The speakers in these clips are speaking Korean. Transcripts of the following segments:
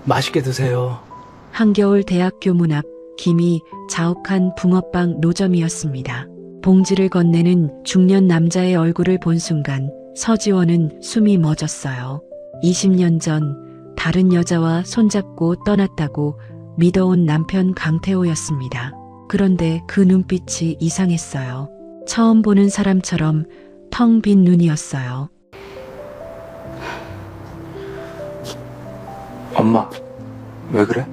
맛있게 드세요. 한겨울 대학교 문 앞 김이 자욱한 붕어빵 노점이었습니다. 봉지를 건네는 중년 남자의 얼굴을 본 순간 서지원은 숨이 멎었어요. 20년 전 다른 여자와 손잡고 떠났다고 믿어온 남편 강태호였습니다. 그런데 그 눈빛이 이상했어요. 처음 보는 사람처럼 텅 빈 눈이었어요. 엄마, 왜 그래?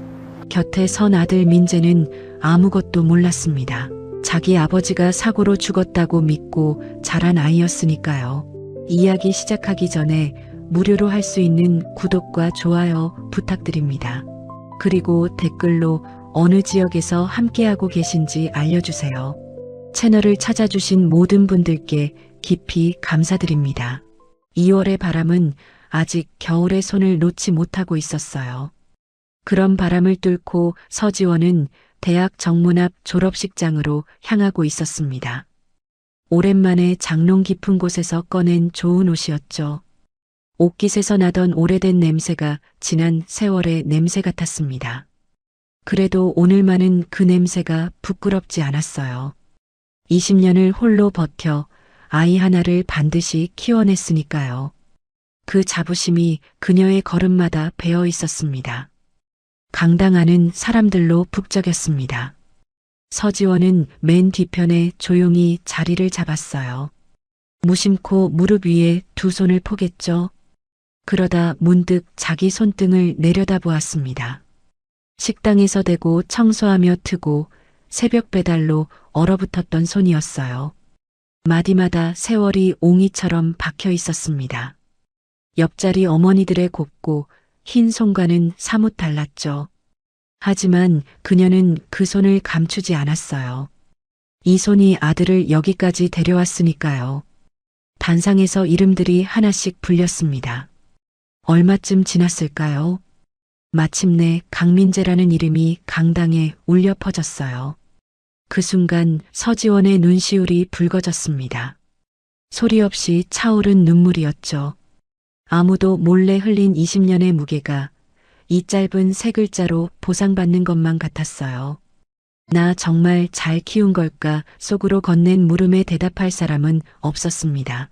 곁에 선 아들 민재는 아무것도 몰랐습니다. 자기 아버지가 사고로 죽었다고 믿고 자란 아이였으니까요. 이야기 시작하기 전에 무료로 할 수 있는 구독과 좋아요 부탁드립니다. 그리고 댓글로 어느 지역에서 함께하고 계신지 알려주세요. 채널을 찾아주신 모든 분들께 깊이 감사드립니다. 2월의 바람은 아직 겨울의 손을 놓지 못하고 있었어요. 그런 바람을 뚫고 서지원은 대학 정문 앞 졸업식장으로 향하고 있었습니다. 오랜만에 장롱 깊은 곳에서 꺼낸 좋은 옷이었죠. 옷깃에서 나던 오래된 냄새가 지난 세월의 냄새 같았습니다. 그래도 오늘만은 그 냄새가 부끄럽지 않았어요. 20년을 홀로 버텨 아이 하나를 반드시 키워냈으니까요. 그 자부심이 그녀의 걸음마다 배어 있었습니다. 강당안은 사람들로 북적였습니다. 서지원은 맨 뒤편에 조용히 자리를 잡았어요. 무심코 무릎 위에 두 손을 포겠죠. 그러다 문득 자기 손등을 내려다보았습니다. 식당에서 대고 청소하며 트고 새벽 배달로 얼어붙었던 손이었어요. 마디마다 세월이 옹이처럼 박혀 있었습니다. 옆자리 어머니들의 곱고 흰 손과는 사뭇 달랐죠. 하지만 그녀는 그 손을 감추지 않았어요. 이 손이 아들을 여기까지 데려왔으니까요. 단상에서 이름들이 하나씩 불렸습니다. 얼마쯤 지났을까요? 마침내 강민재라는 이름이 강당에 울려 퍼졌어요. 그 순간 서지원의 눈시울이 붉어졌습니다. 소리 없이 차오른 눈물이었죠. 아무도 몰래 흘린 20년의 무게가 이 짧은 세 글자로 보상받는 것만 같았어요. 나 정말 잘 키운 걸까 속으로 건넨 물음에 대답할 사람은 없었습니다.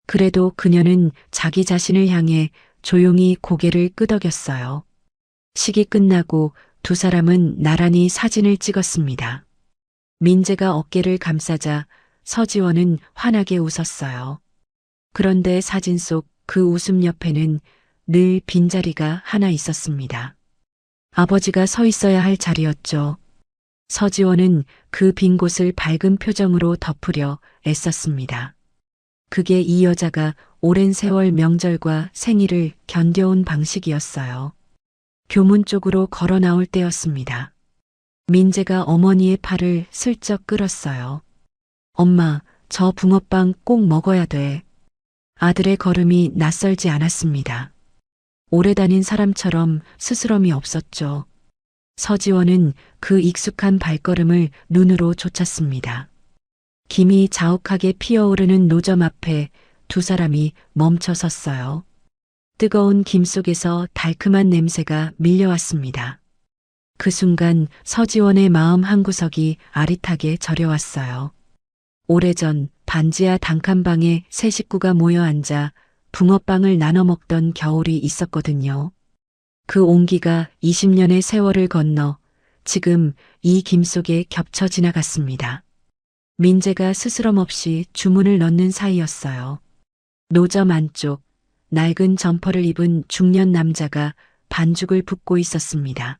그래도 그녀는 자기 자신을 향해 조용히 고개를 끄덕였어요. 식이 끝나고 두 사람은 나란히 사진을 찍었습니다. 민재가 어깨를 감싸자 서지원은 환하게 웃었어요. 그런데 사진 속 그 웃음 옆에는 늘 빈자리가 하나 있었습니다. 아버지가 서 있어야 할 자리였죠. 서지원은 그 빈 곳을 밝은 표정으로 덮으려 애썼습니다. 그게 이 여자가 오랜 세월 명절과 생일을 견뎌온 방식이었어요. 교문 쪽으로 걸어 나올 때였습니다. 민재가 어머니의 팔을 슬쩍 끌었어요. 엄마, 저 붕어빵 꼭 먹어야 돼. 아들의 걸음이 낯설지 않았습니다. 오래 다닌 사람처럼 스스럼이 없었죠. 서지원은 그 익숙한 발걸음을 눈으로 쫓았습니다. 김이 자욱하게 피어오르는 노점 앞에 두 사람이 멈춰 섰어요. 뜨거운 김 속에서 달큼한 냄새가 밀려왔습니다. 그 순간 서지원의 마음 한구석이 아릿하게 저려왔어요. 오래전 반지하 단칸방에 세 식구가 모여 앉아 붕어빵을 나눠 먹던 겨울이 있었거든요. 그 온기가 20년의 세월을 건너 지금 이 김 속에 겹쳐 지나갔습니다. 민재가 스스럼 없이 주문을 넣는 사이였어요. 노점 안쪽 낡은 점퍼를 입은 중년 남자가 반죽을 붓고 있었습니다.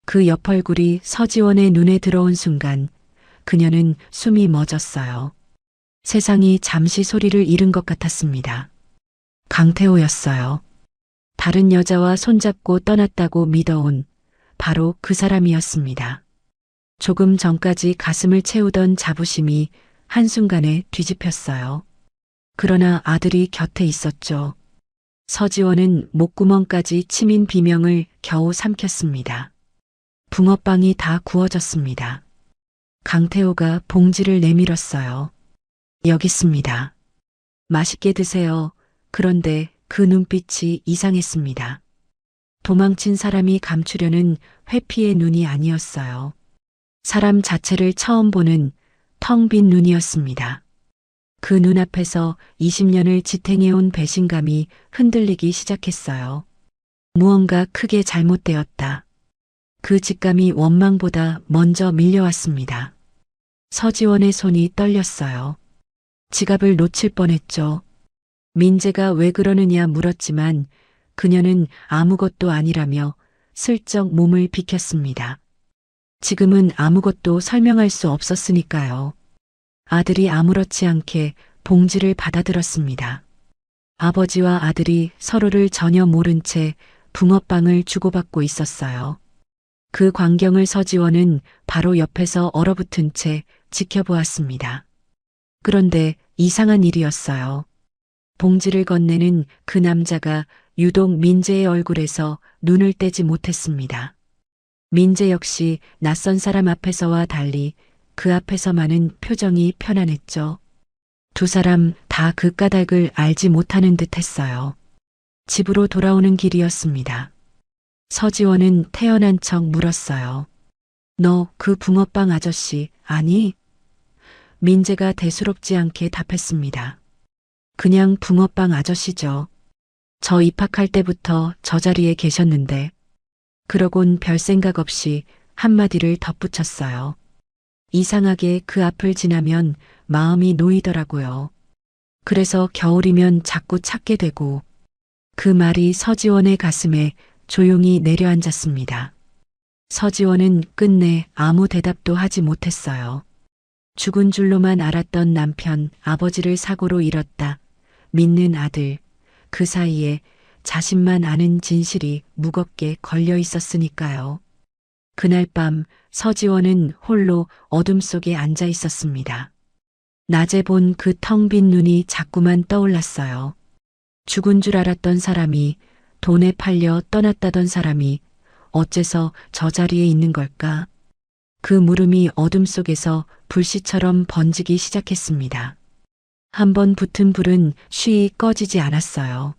그 옆 얼굴이 서지원의 눈에 들어온 순간 그녀는 숨이 멎었어요. 세상이 잠시 소리를 잃은 것 같았습니다. 강태호였어요. 다른 여자와 손잡고 떠났다고 믿어온 바로 그 사람이었습니다. 조금 전까지 가슴을 채우던 자부심이 한순간에 뒤집혔어요. 그러나 아들이 곁에 있었죠. 서지원은 목구멍까지 치민 비명을 겨우 삼켰습니다. 붕어빵이 다 구워졌습니다. 강태호가 봉지를 내밀었어요. 여기 있습니다. 맛있게 드세요. 그런데 그 눈빛이 이상했습니다. 도망친 사람이 감추려는 회피의 눈이 아니었어요. 사람 자체를 처음 보는 텅 빈 눈이었습니다. 그 눈앞에서 20년을 지탱해온 배신감이 흔들리기 시작했어요. 무언가 크게 잘못되었다. 그 직감이 원망보다 먼저 밀려왔습니다. 서지원의 손이 떨렸어요. 지갑을 놓칠 뻔했죠. 민재가 왜 그러느냐 물었지만 그녀는 아무것도 아니라며 슬쩍 몸을 비켰습니다. 지금은 아무것도 설명할 수 없었으니까요. 아들이 아무렇지 않게 봉지를 받아들었습니다. 아버지와 아들이 서로를 전혀 모른 채 붕어빵을 주고받고 있었어요. 그 광경을 서지원은 바로 옆에서 얼어붙은 채 지켜보았습니다. 그런데 이상한 일이었어요. 봉지를 건네는 그 남자가 유독 민재의 얼굴에서 눈을 떼지 못했습니다. 민재 역시 낯선 사람 앞에서와 달리 그 앞에서만은 표정이 편안했죠. 두 사람 다 그 까닭을 알지 못하는 듯 했어요. 집으로 돌아오는 길이었습니다. 서지원은 태연한 척 물었어요. 너 그 붕어빵 아저씨 아니? 민재가 대수롭지 않게 답했습니다. 그냥 붕어빵 아저씨죠. 저 입학할 때부터 저 자리에 계셨는데. 그러곤 별 생각 없이 한마디를 덧붙였어요. 이상하게 그 앞을 지나면 마음이 놓이더라고요. 그래서 겨울이면 자꾸 찾게 되고. 그 말이 서지원의 가슴에 조용히 내려앉았습니다. 서지원은 끝내 아무 대답도 하지 못했어요. 죽은 줄로만 알았던 남편, 아버지를 사고로 잃었다. 믿는 아들, 그 사이에 자신만 아는 진실이 무겁게 걸려 있었으니까요. 그날 밤 서지원은 홀로 어둠 속에 앉아 있었습니다. 낮에 본 그 텅 빈 눈이 자꾸만 떠올랐어요. 죽은 줄 알았던 사람이, 돈에 팔려 떠났다던 사람이 어째서 저 자리에 있는 걸까? 그 물음이 어둠 속에서 불씨처럼 번지기 시작했습니다. 한번 붙은 불은 쉬이 꺼지지 않았어요.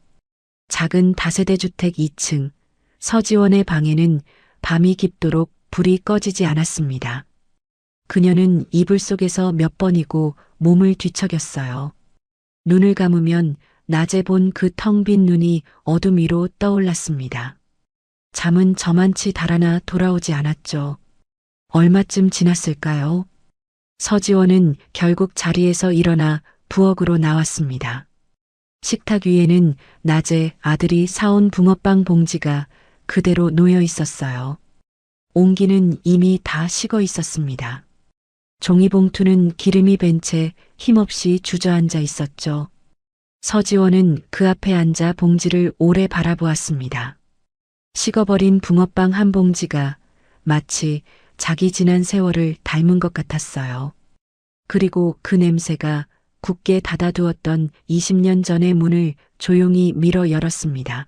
작은 다세대 주택 2층, 서지원의 방에는 밤이 깊도록 불이 꺼지지 않았습니다. 그녀는 이불 속에서 몇 번이고 몸을 뒤척였어요. 눈을 감으면 낮에 본 그 텅 빈 눈이 어둠 위로 떠올랐습니다. 잠은 저만치 달아나 돌아오지 않았죠. 얼마쯤 지났을까요? 서지원은 결국 자리에서 일어나 부엌으로 나왔습니다. 식탁 위에는 낮에 아들이 사온 붕어빵 봉지가 그대로 놓여 있었어요. 옹기는 이미 다 식어 있었습니다. 종이봉투는 기름이 밴 채 힘없이 주저앉아 있었죠. 서지원은 그 앞에 앉아 봉지를 오래 바라보았습니다. 식어버린 붕어빵 한 봉지가 마치 자기 지난 세월을 닮은 것 같았어요. 그리고 그 냄새가 굳게 닫아두었던 20년 전의 문을 조용히 밀어 열었습니다.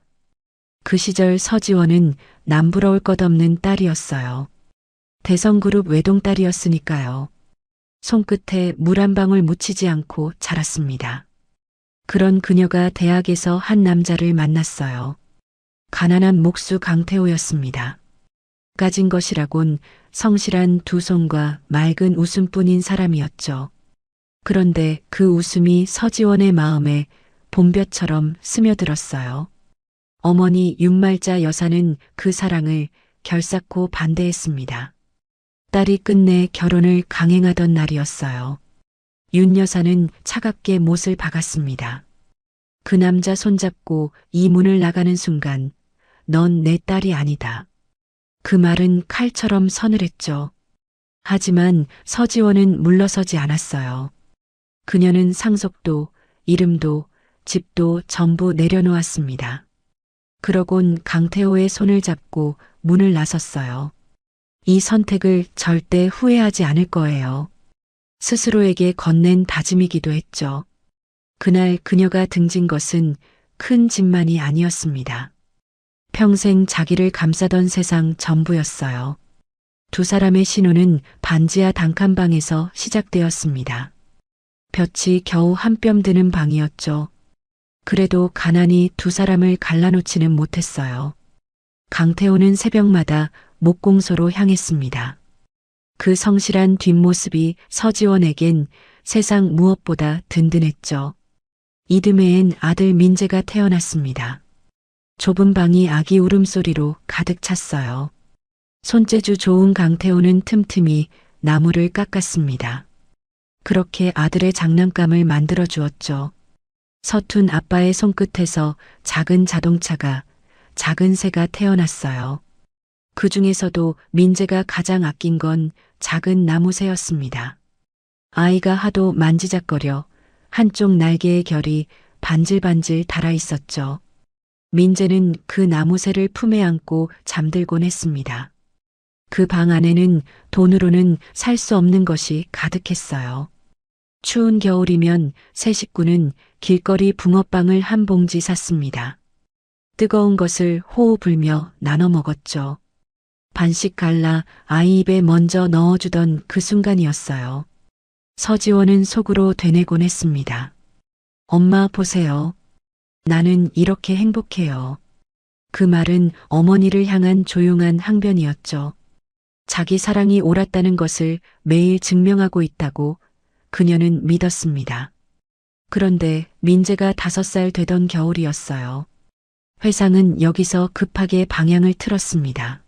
그 시절 서지원은 남부러울 것 없는 딸이었어요. 대성그룹 외동딸이었으니까요. 손끝에 물 한 방울 묻히지 않고 자랐습니다. 그런 그녀가 대학에서 한 남자를 만났어요. 가난한 목수 강태호였습니다. 가진 것이라곤 성실한 두 손과 맑은 웃음뿐인 사람이었죠. 그런데 그 웃음이 서지원의 마음에 봄볕처럼 스며들었어요. 어머니 윤말자 여사는 그 사랑을 결사코 반대했습니다. 딸이 끝내 결혼을 강행하던 날이었어요. 윤 여사는 차갑게 못을 박았습니다. 그 남자 손잡고 이 문을 나가는 순간 넌 내 딸이 아니다. 그 말은 칼처럼 서늘했죠. 하지만 서지원은 물러서지 않았어요. 그녀는 상속도, 이름도, 집도 전부 내려놓았습니다. 그러곤 강태호의 손을 잡고 문을 나섰어요. 이 선택을 절대 후회하지 않을 거예요. 스스로에게 건넨 다짐이기도 했죠. 그날 그녀가 등진 것은 큰 짐만이 아니었습니다. 평생 자기를 감싸던 세상 전부였어요. 두 사람의 신혼은 반지하 단칸방에서 시작되었습니다. 볕이 겨우 한 뼘 드는 방이었죠. 그래도 가난이 두 사람을 갈라놓지는 못했어요. 강태호는 새벽마다 목공소로 향했습니다. 그 성실한 뒷모습이 서지원에겐 세상 무엇보다 든든했죠. 이듬해엔 아들 민재가 태어났습니다. 좁은 방이 아기 울음소리로 가득 찼어요. 손재주 좋은 강태호는 틈틈이 나무를 깎았습니다. 그렇게 아들의 장난감을 만들어 주었죠. 서툰 아빠의 손끝에서 작은 자동차가, 작은 새가 태어났어요. 그 중에서도 민재가 가장 아낀 건 작은 나무새였습니다. 아이가 하도 만지작거려 한쪽 날개의 결이 반질반질 달아 있었죠. 민재는 그 나무새를 품에 안고 잠들곤 했습니다. 그 방 안에는 돈으로는 살 수 없는 것이 가득했어요. 추운 겨울이면 세 식구는 길거리 붕어빵을 한 봉지 샀습니다. 뜨거운 것을 호호 불며 나눠 먹었죠. 반씩 갈라 아이 입에 먼저 넣어주던 그 순간이었어요. 서지원은 속으로 되뇌곤 했습니다. 엄마 보세요. 나는 이렇게 행복해요. 그 말은 어머니를 향한 조용한 항변이었죠. 자기 사랑이 옳았다는 것을 매일 증명하고 있다고 그녀는 믿었습니다. 그런데 민재가 5살 되던 겨울이었어요. 회상은 여기서 급하게 방향을 틀었습니다.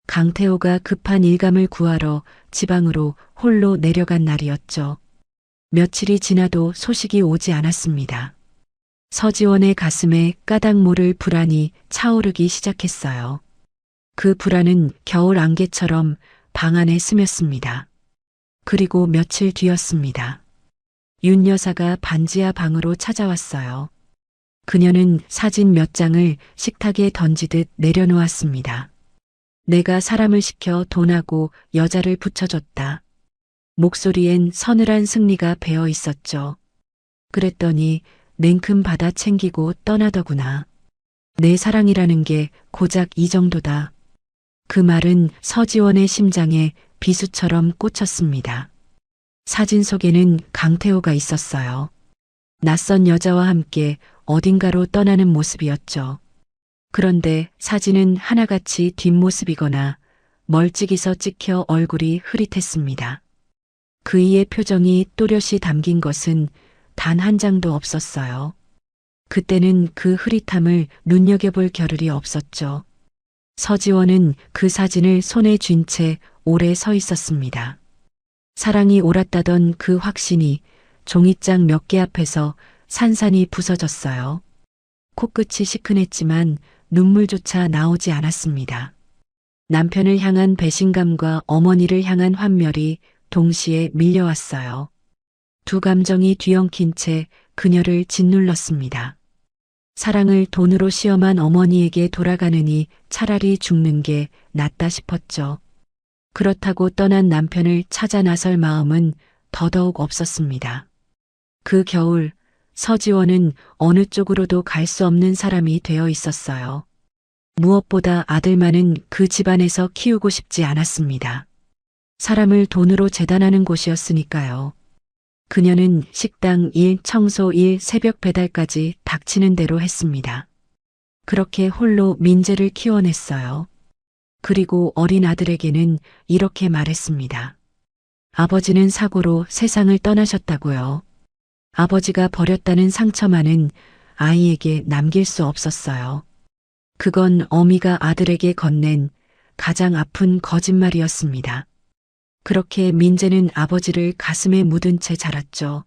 강태호가 급한 일감을 구하러 지방으로 홀로 내려간 날이었죠. 며칠이 지나도 소식이 오지 않았습니다. 서지원의 가슴에 까닭 모를 불안이 차오르기 시작했어요. 그 불안은 겨울 안개처럼 방 안에 스몄습니다. 그리고 며칠 뒤였습니다. 윤 여사가 반지하 방으로 찾아왔어요. 그녀는 사진 몇 장을 식탁에 던지듯 내려놓았습니다. 내가 사람을 시켜 돈하고 여자를 붙여줬다. 목소리엔 서늘한 승리가 배어 있었죠. 그랬더니 냉큼 받아 챙기고 떠나더구나. 내 사랑이라는 게 고작 이 정도다. 그 말은 서지원의 심장에 비수처럼 꽂혔습니다. 사진 속에는 강태호가 있었어요. 낯선 여자와 함께 어딘가로 떠나는 모습이었죠. 그런데 사진은 하나같이 뒷모습이거나 멀찍이서 찍혀 얼굴이 흐릿했습니다. 그이의 표정이 또렷이 담긴 것은 단 한 장도 없었어요. 그때는 그 흐릿함을 눈여겨볼 겨를이 없었죠. 서지원은 그 사진을 손에 쥔 채 오래 서 있었습니다. 사랑이 옳았다던 그 확신이 종이장 몇 개 앞에서 산산이 부서졌어요. 코끝이 시큰했지만 눈물조차 나오지 않았습니다. 남편을 향한 배신감과 어머니를 향한 환멸이 동시에 밀려왔어요. 두 감정이 뒤엉킨 채 그녀를 짓눌렀습니다. 사랑을 돈으로 시험한 어머니에게 돌아가느니 차라리 죽는 게 낫다 싶었죠. 그렇다고 떠난 남편을 찾아 나설 마음은 더더욱 없었습니다. 그 겨울 서지원은 어느 쪽으로도 갈 수 없는 사람이 되어 있었어요. 무엇보다 아들만은 그 집안에서 키우고 싶지 않았습니다. 사람을 돈으로 재단하는 곳이었으니까요. 그녀는 식당 일, 청소 일, 새벽 배달까지 닥치는 대로 했습니다. 그렇게 홀로 민재를 키워냈어요. 그리고 어린 아들에게는 이렇게 말했습니다. 아버지는 사고로 세상을 떠나셨다고요. 아버지가 버렸다는 상처만은 아이에게 남길 수 없었어요. 그건 어미가 아들에게 건넨 가장 아픈 거짓말이었습니다. 그렇게 민재는 아버지를 가슴에 묻은 채 자랐죠.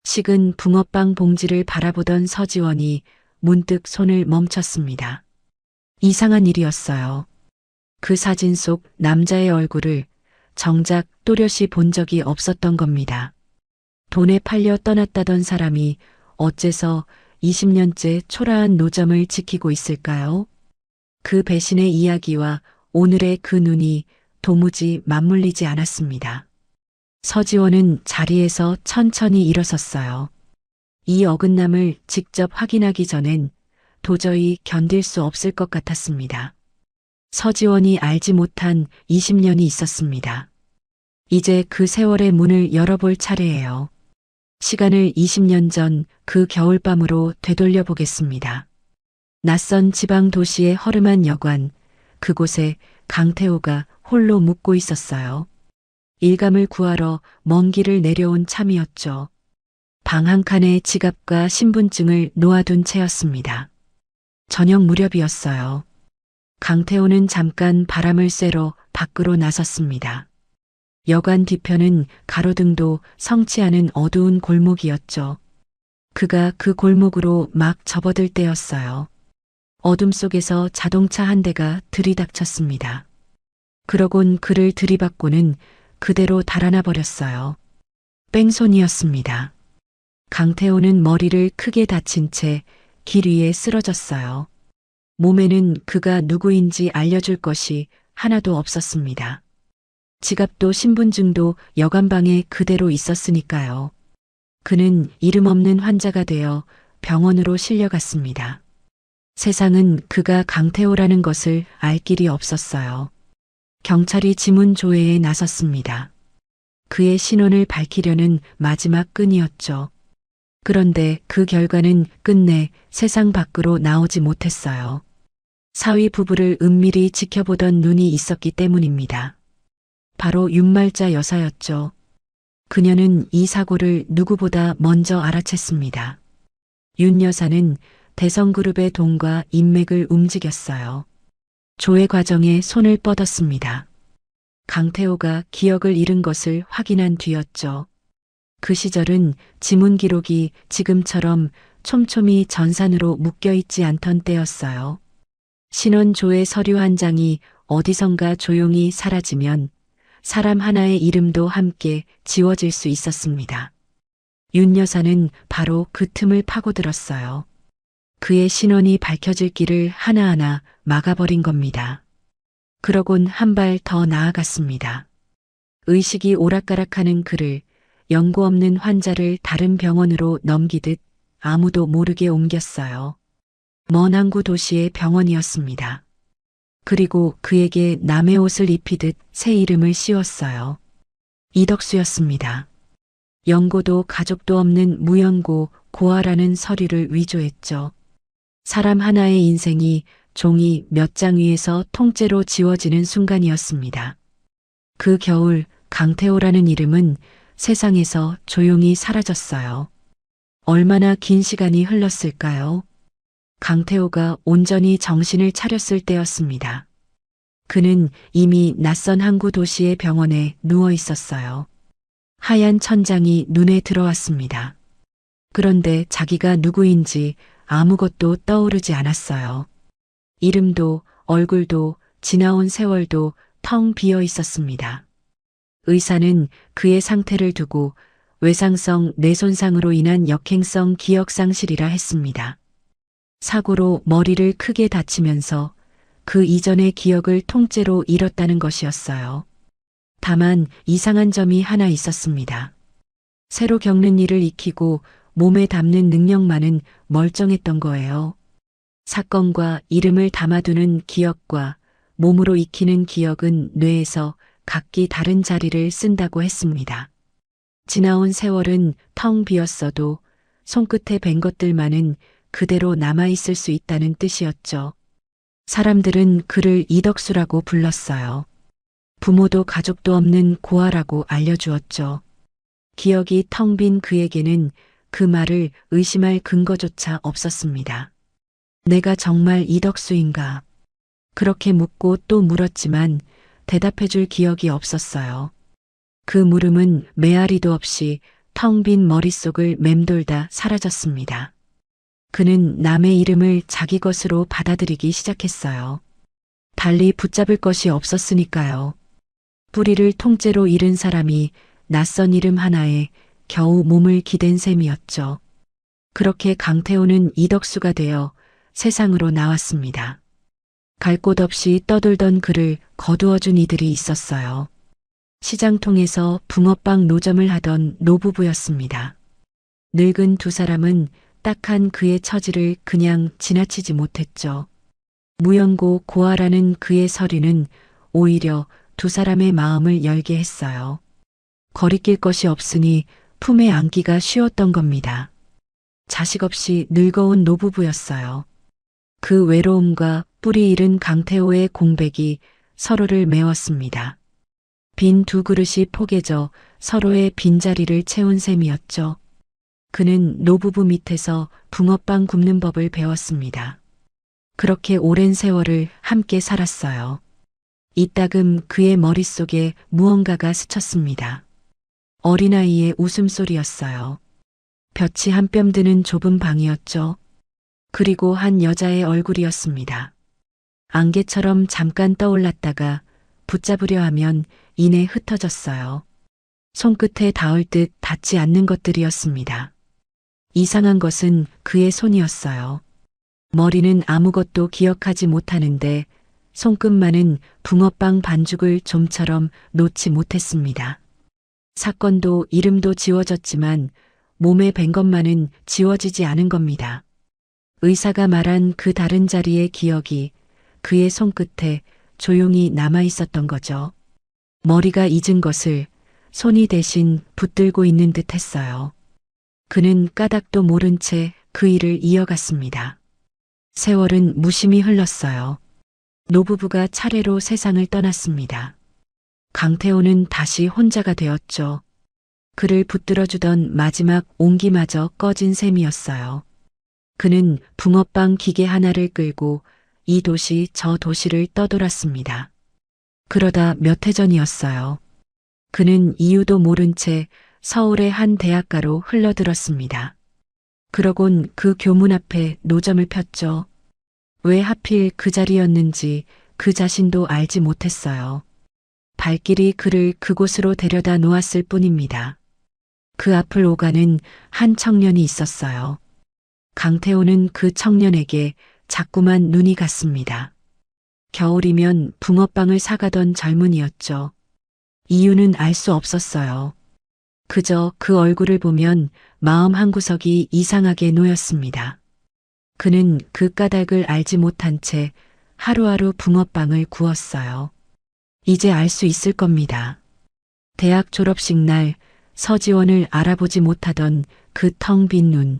식은 붕어빵 봉지를 바라보던 서지원이 문득 손을 멈췄습니다. 이상한 일이었어요. 그 사진 속 남자의 얼굴을 정작 또렷이 본 적이 없었던 겁니다. 돈에 팔려 떠났다던 사람이 어째서 20년째 초라한 노점을 지키고 있을까요? 그 배신의 이야기와 오늘의 그 눈이 도무지 맞물리지 않았습니다. 서지원은 자리에서 천천히 일어섰어요. 이 어긋남을 직접 확인하기 전엔 도저히 견딜 수 없을 것 같았습니다. 서지원이 알지 못한 20년이 있었습니다. 이제 그 세월의 문을 열어볼 차례예요. 시간을 20년 전 그 겨울밤으로 되돌려 보겠습니다. 낯선 지방 도시의 허름한 여관, 그곳에 강태호가 홀로 묵고 있었어요. 일감을 구하러 먼 길을 내려온 참이었죠. 방 한 칸에 지갑과 신분증을 놓아둔 채였습니다. 저녁 무렵이었어요. 강태호는 잠깐 바람을 쐬러 밖으로 나섰습니다. 여관 뒤편은 가로등도 성치 않은 어두운 골목이었죠. 그가 그 골목으로 막 접어들 때였어요. 어둠 속에서 자동차 한 대가 들이닥쳤습니다. 그러곤 그를 들이받고는 그대로 달아나 버렸어요. 뺑소니였습니다. 강태호는 머리를 크게 다친 채 길 위에 쓰러졌어요. 몸에는 그가 누구인지 알려줄 것이 하나도 없었습니다. 지갑도 신분증도 여관방에 그대로 있었으니까요. 그는 이름 없는 환자가 되어 병원으로 실려갔습니다. 세상은 그가 강태호라는 것을 알 길이 없었어요. 경찰이 지문 조회에 나섰습니다. 그의 신원을 밝히려는 마지막 끈이었죠. 그런데 그 결과는 끝내 세상 밖으로 나오지 못했어요. 사위 부부를 은밀히 지켜보던 눈이 있었기 때문입니다. 바로 윤말자 여사였죠. 그녀는 이 사고를 누구보다 먼저 알아챘습니다. 윤 여사는 대성그룹의 돈과 인맥을 움직였어요. 조회 과정에 손을 뻗었습니다. 강태호가 기억을 잃은 것을 확인한 뒤였죠. 그 시절은 지문 기록이 지금처럼 촘촘히 전산으로 묶여있지 않던 때였어요. 신원조회 서류 한 장이 어디선가 조용히 사라지면 사람 하나의 이름도 함께 지워질 수 있었습니다. 윤 여사는 바로 그 틈을 파고들었어요. 그의 신원이 밝혀질 길을 하나하나 막아버린 겁니다. 그러곤 한 발 더 나아갔습니다. 의식이 오락가락하는 그를 연고 없는 환자를 다른 병원으로 넘기듯 아무도 모르게 옮겼어요. 먼 항구 도시의 병원이었습니다. 그리고 그에게 남의 옷을 입히듯 새 이름을 씌웠어요. 이덕수였습니다. 연고도 가족도 없는 무연고 고아라는 서류를 위조했죠. 사람 하나의 인생이 종이 몇 장 위에서 통째로 지워지는 순간이었습니다. 그 겨울 강태호라는 이름은 세상에서 조용히 사라졌어요. 얼마나 긴 시간이 흘렀을까요? 강태호가 온전히 정신을 차렸을 때였습니다. 그는 이미 낯선 항구 도시의 병원에 누워 있었어요. 하얀 천장이 눈에 들어왔습니다. 그런데 자기가 누구인지 아무것도 떠오르지 않았어요. 이름도 얼굴도 지나온 세월도 텅 비어 있었습니다. 의사는 그의 상태를 두고 외상성 뇌손상으로 인한 역행성 기억상실이라 했습니다. 사고로 머리를 크게 다치면서 그 이전의 기억을 통째로 잃었다는 것이었어요. 다만 이상한 점이 하나 있었습니다. 새로 겪는 일을 익히고 몸에 담는 능력만은 멀쩡했던 거예요. 사건과 이름을 담아두는 기억과 몸으로 익히는 기억은 뇌에서 각기 다른 자리를 쓴다고 했습니다. 지나온 세월은 텅 비었어도 손끝에 밴 것들만은 그대로 남아있을 수 있다는 뜻이었죠. 사람들은 그를 이덕수라고 불렀어요. 부모도 가족도 없는 고아라고 알려주었죠. 기억이 텅 빈 그에게는 그 말을 의심할 근거조차 없었습니다. 내가 정말 이덕수인가? 그렇게 묻고 또 물었지만 대답해줄 기억이 없었어요. 그 물음은 메아리도 없이 텅 빈 머릿속을 맴돌다 사라졌습니다. 그는 남의 이름을 자기 것으로 받아들이기 시작했어요. 달리 붙잡을 것이 없었으니까요. 뿌리를 통째로 잃은 사람이 낯선 이름 하나에 겨우 몸을 기댄 셈이었죠. 그렇게 강태호는 이덕수가 되어 세상으로 나왔습니다. 갈 곳 없이 떠돌던 그를 거두어준 이들이 있었어요. 시장통에서 붕어빵 노점을 하던 노부부였습니다. 늙은 두 사람은 딱한 그의 처지를 그냥 지나치지 못했죠. 무연고 고아라는 그의 서류는 오히려 두 사람의 마음을 열게 했어요. 거리낄 것이 없으니 품에 안기가 쉬웠던 겁니다. 자식 없이 늙어온 노부부였어요. 그 외로움과 뿌리 잃은 강태호의 공백이 서로를 메웠습니다. 빈 두 그릇이 포개져 서로의 빈자리를 채운 셈이었죠. 그는 노부부 밑에서 붕어빵 굽는 법을 배웠습니다. 그렇게 오랜 세월을 함께 살았어요. 이따금 그의 머릿속에 무언가가 스쳤습니다. 어린아이의 웃음소리였어요. 볕이 한 뼘 드는 좁은 방이었죠. 그리고 한 여자의 얼굴이었습니다. 안개처럼 잠깐 떠올랐다가 붙잡으려 하면 이내 흩어졌어요. 손끝에 닿을 듯 닿지 않는 것들이었습니다. 이상한 것은 그의 손이었어요. 머리는 아무것도 기억하지 못하는데 손끝만은 붕어빵 반죽을 좀처럼 놓지 못했습니다. 사건도 이름도 지워졌지만 몸에 밴 것만은 지워지지 않은 겁니다. 의사가 말한 그 다른 자리의 기억이 그의 손끝에 조용히 남아 있었던 거죠. 머리가 잊은 것을 손이 대신 붙들고 있는 듯 했어요. 그는 까닭도 모른 채 그 일을 이어갔습니다. 세월은 무심히 흘렀어요. 노부부가 차례로 세상을 떠났습니다. 강태호는 다시 혼자가 되었죠. 그를 붙들어주던 마지막 온기마저 꺼진 셈이었어요. 그는 붕어빵 기계 하나를 끌고 이 도시 저 도시를 떠돌았습니다. 그러다 몇 해 전이었어요. 그는 이유도 모른 채 서울의 한 대학가로 흘러들었습니다. 그러곤 그 교문 앞에 노점을 폈죠. 왜 하필 그 자리였는지 그 자신도 알지 못했어요. 발길이 그를 그곳으로 데려다 놓았을 뿐입니다. 그 앞을 오가는 한 청년이 있었어요. 강태호는 그 청년에게 자꾸만 눈이 갔습니다. 겨울이면 붕어빵을 사가던 젊은이였죠. 이유는 알 수 없었어요. 그저 그 얼굴을 보면 마음 한구석이 이상하게 놓였습니다. 그는 그 까닭을 알지 못한 채 하루하루 붕어빵을 구웠어요. 이제 알 수 있을 겁니다. 대학 졸업식 날 서지원을 알아보지 못하던 그 텅 빈 눈.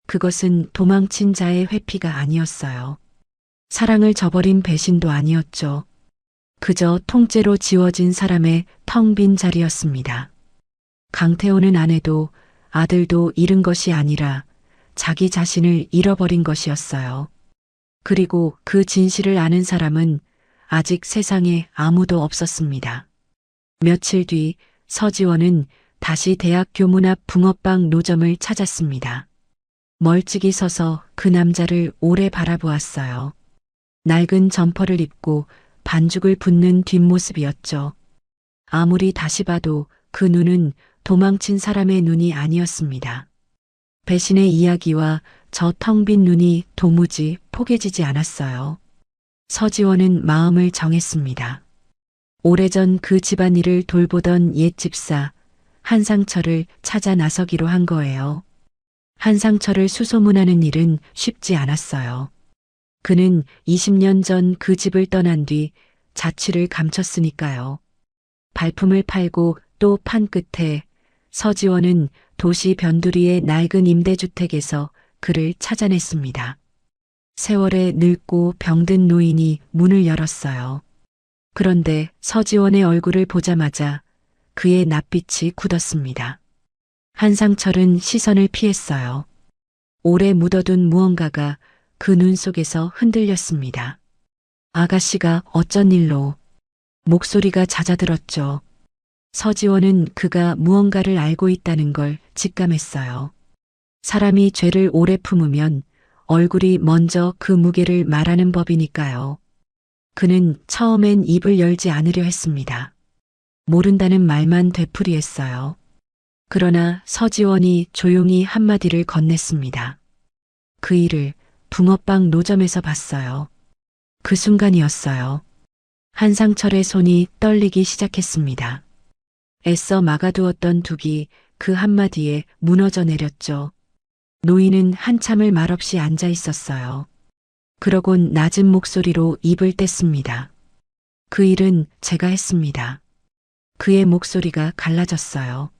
그것은 도망친 자의 회피가 아니었어요. 사랑을 저버린 배신도 아니었죠. 그저 통째로 지워진 사람의 텅 빈 자리였습니다. 강태호는 아내도 아들도 잃은 것이 아니라 자기 자신을 잃어버린 것이었어요. 그리고 그 진실을 아는 사람은 아직 세상에 아무도 없었습니다. 며칠 뒤 서지원은 다시 대학 교문 앞 붕어빵 노점을 찾았습니다. 멀찍이 서서 그 남자를 오래 바라보았어요. 낡은 점퍼를 입고 반죽을 붓는 뒷모습이었죠. 아무리 다시 봐도 그 눈은 도망친 사람의 눈이 아니었습니다. 배신의 이야기와 저 텅 빈 눈이 도무지 포개지지 않았어요. 서지원은 마음을 정했습니다. 오래전 그 집안일을 돌보던 옛 집사 한상철을 찾아 나서기로 한 거예요. 한상철을 수소문하는 일은 쉽지 않았어요. 그는 20년 전 그 집을 떠난 뒤 자취를 감췄으니까요. 발품을 팔고 또 판 끝에 서지원은 도시 변두리의 낡은 임대주택에서 그를 찾아냈습니다. 세월에 늙고 병든 노인이 문을 열었어요. 그런데 서지원의 얼굴을 보자마자 그의 낯빛이 굳었습니다. 한상철은 시선을 피했어요. 오래 묻어둔 무언가가 그 눈 속에서 흔들렸습니다. 아가씨가 어쩐 일로? 목소리가 잦아들었죠. 서지원은 그가 무언가를 알고 있다는 걸 직감했어요. 사람이 죄를 오래 품으면 얼굴이 먼저 그 무게를 말하는 법이니까요. 그는 처음엔 입을 열지 않으려 했습니다. 모른다는 말만 되풀이했어요. 그러나 서지원이 조용히 한마디를 건넸습니다. 그 일을 붕어빵 노점에서 봤어요. 그 순간이었어요. 한상철의 손이 떨리기 시작했습니다. 애써 막아두었던 둑이 그 한마디에 무너져 내렸죠. 노인은 한참을 말없이 앉아 있었어요. 그러곤 낮은 목소리로 입을 뗐습니다. 그 일은 제가 했습니다. 그의 목소리가 갈라졌어요.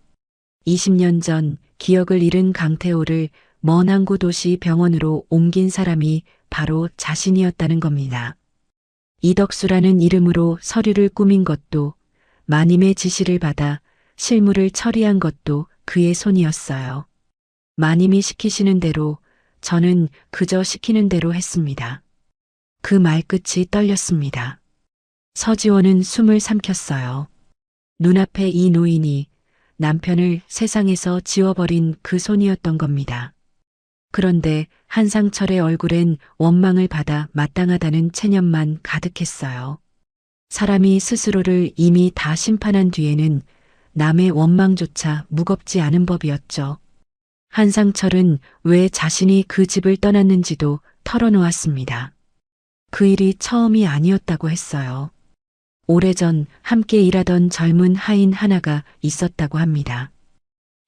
20년 전 기억을 잃은 강태호를 먼 항구 도시 병원으로 옮긴 사람이 바로 자신이었다는 겁니다. 이덕수라는 이름으로 서류를 꾸민 것도, 마님의 지시를 받아 실물을 처리한 것도 그의 손이었어요. 마님이 시키시는 대로, 저는 그저 시키는 대로 했습니다. 그 말끝이 떨렸습니다. 서지원은 숨을 삼켰어요. 눈앞에 이 노인이 남편을 세상에서 지워버린 그 손이었던 겁니다. 그런데 한상철의 얼굴엔 원망을 받아 마땅하다는 체념만 가득했어요. 사람이 스스로를 이미 다 심판한 뒤에는 남의 원망조차 무겁지 않은 법이었죠. 한상철은 왜 자신이 그 집을 떠났는지도 털어놓았습니다. 그 일이 처음이 아니었다고 했어요. 오래전 함께 일하던 젊은 하인 하나가 있었다고 합니다.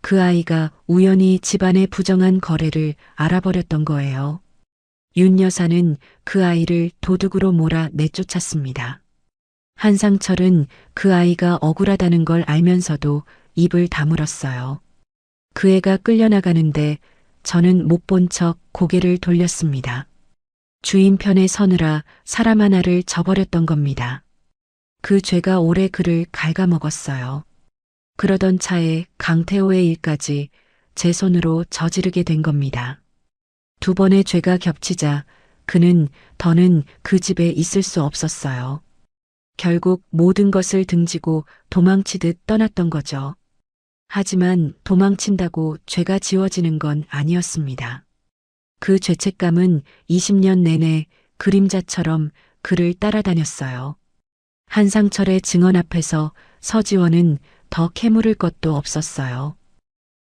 그 아이가 우연히 집안의 부정한 거래를 알아버렸던 거예요. 윤 여사는 그 아이를 도둑으로 몰아 내쫓았습니다. 한상철은 그 아이가 억울하다는 걸 알면서도 입을 다물었어요. 그 애가 끌려나가는데 저는 못 본 척 고개를 돌렸습니다. 주인 편에 서느라 사람 하나를 저버렸던 겁니다. 그 죄가 오래 그를 갉아먹었어요. 그러던 차에 강태호의 일까지 제 손으로 저지르게 된 겁니다. 두 번의 죄가 겹치자 그는 더는 그 집에 있을 수 없었어요. 결국 모든 것을 등지고 도망치듯 떠났던 거죠. 하지만 도망친다고 죄가 지워지는 건 아니었습니다. 그 죄책감은 20년 내내 그림자처럼 그를 따라다녔어요. 한상철의 증언 앞에서 서지원은 더 캐물을 것도 없었어요.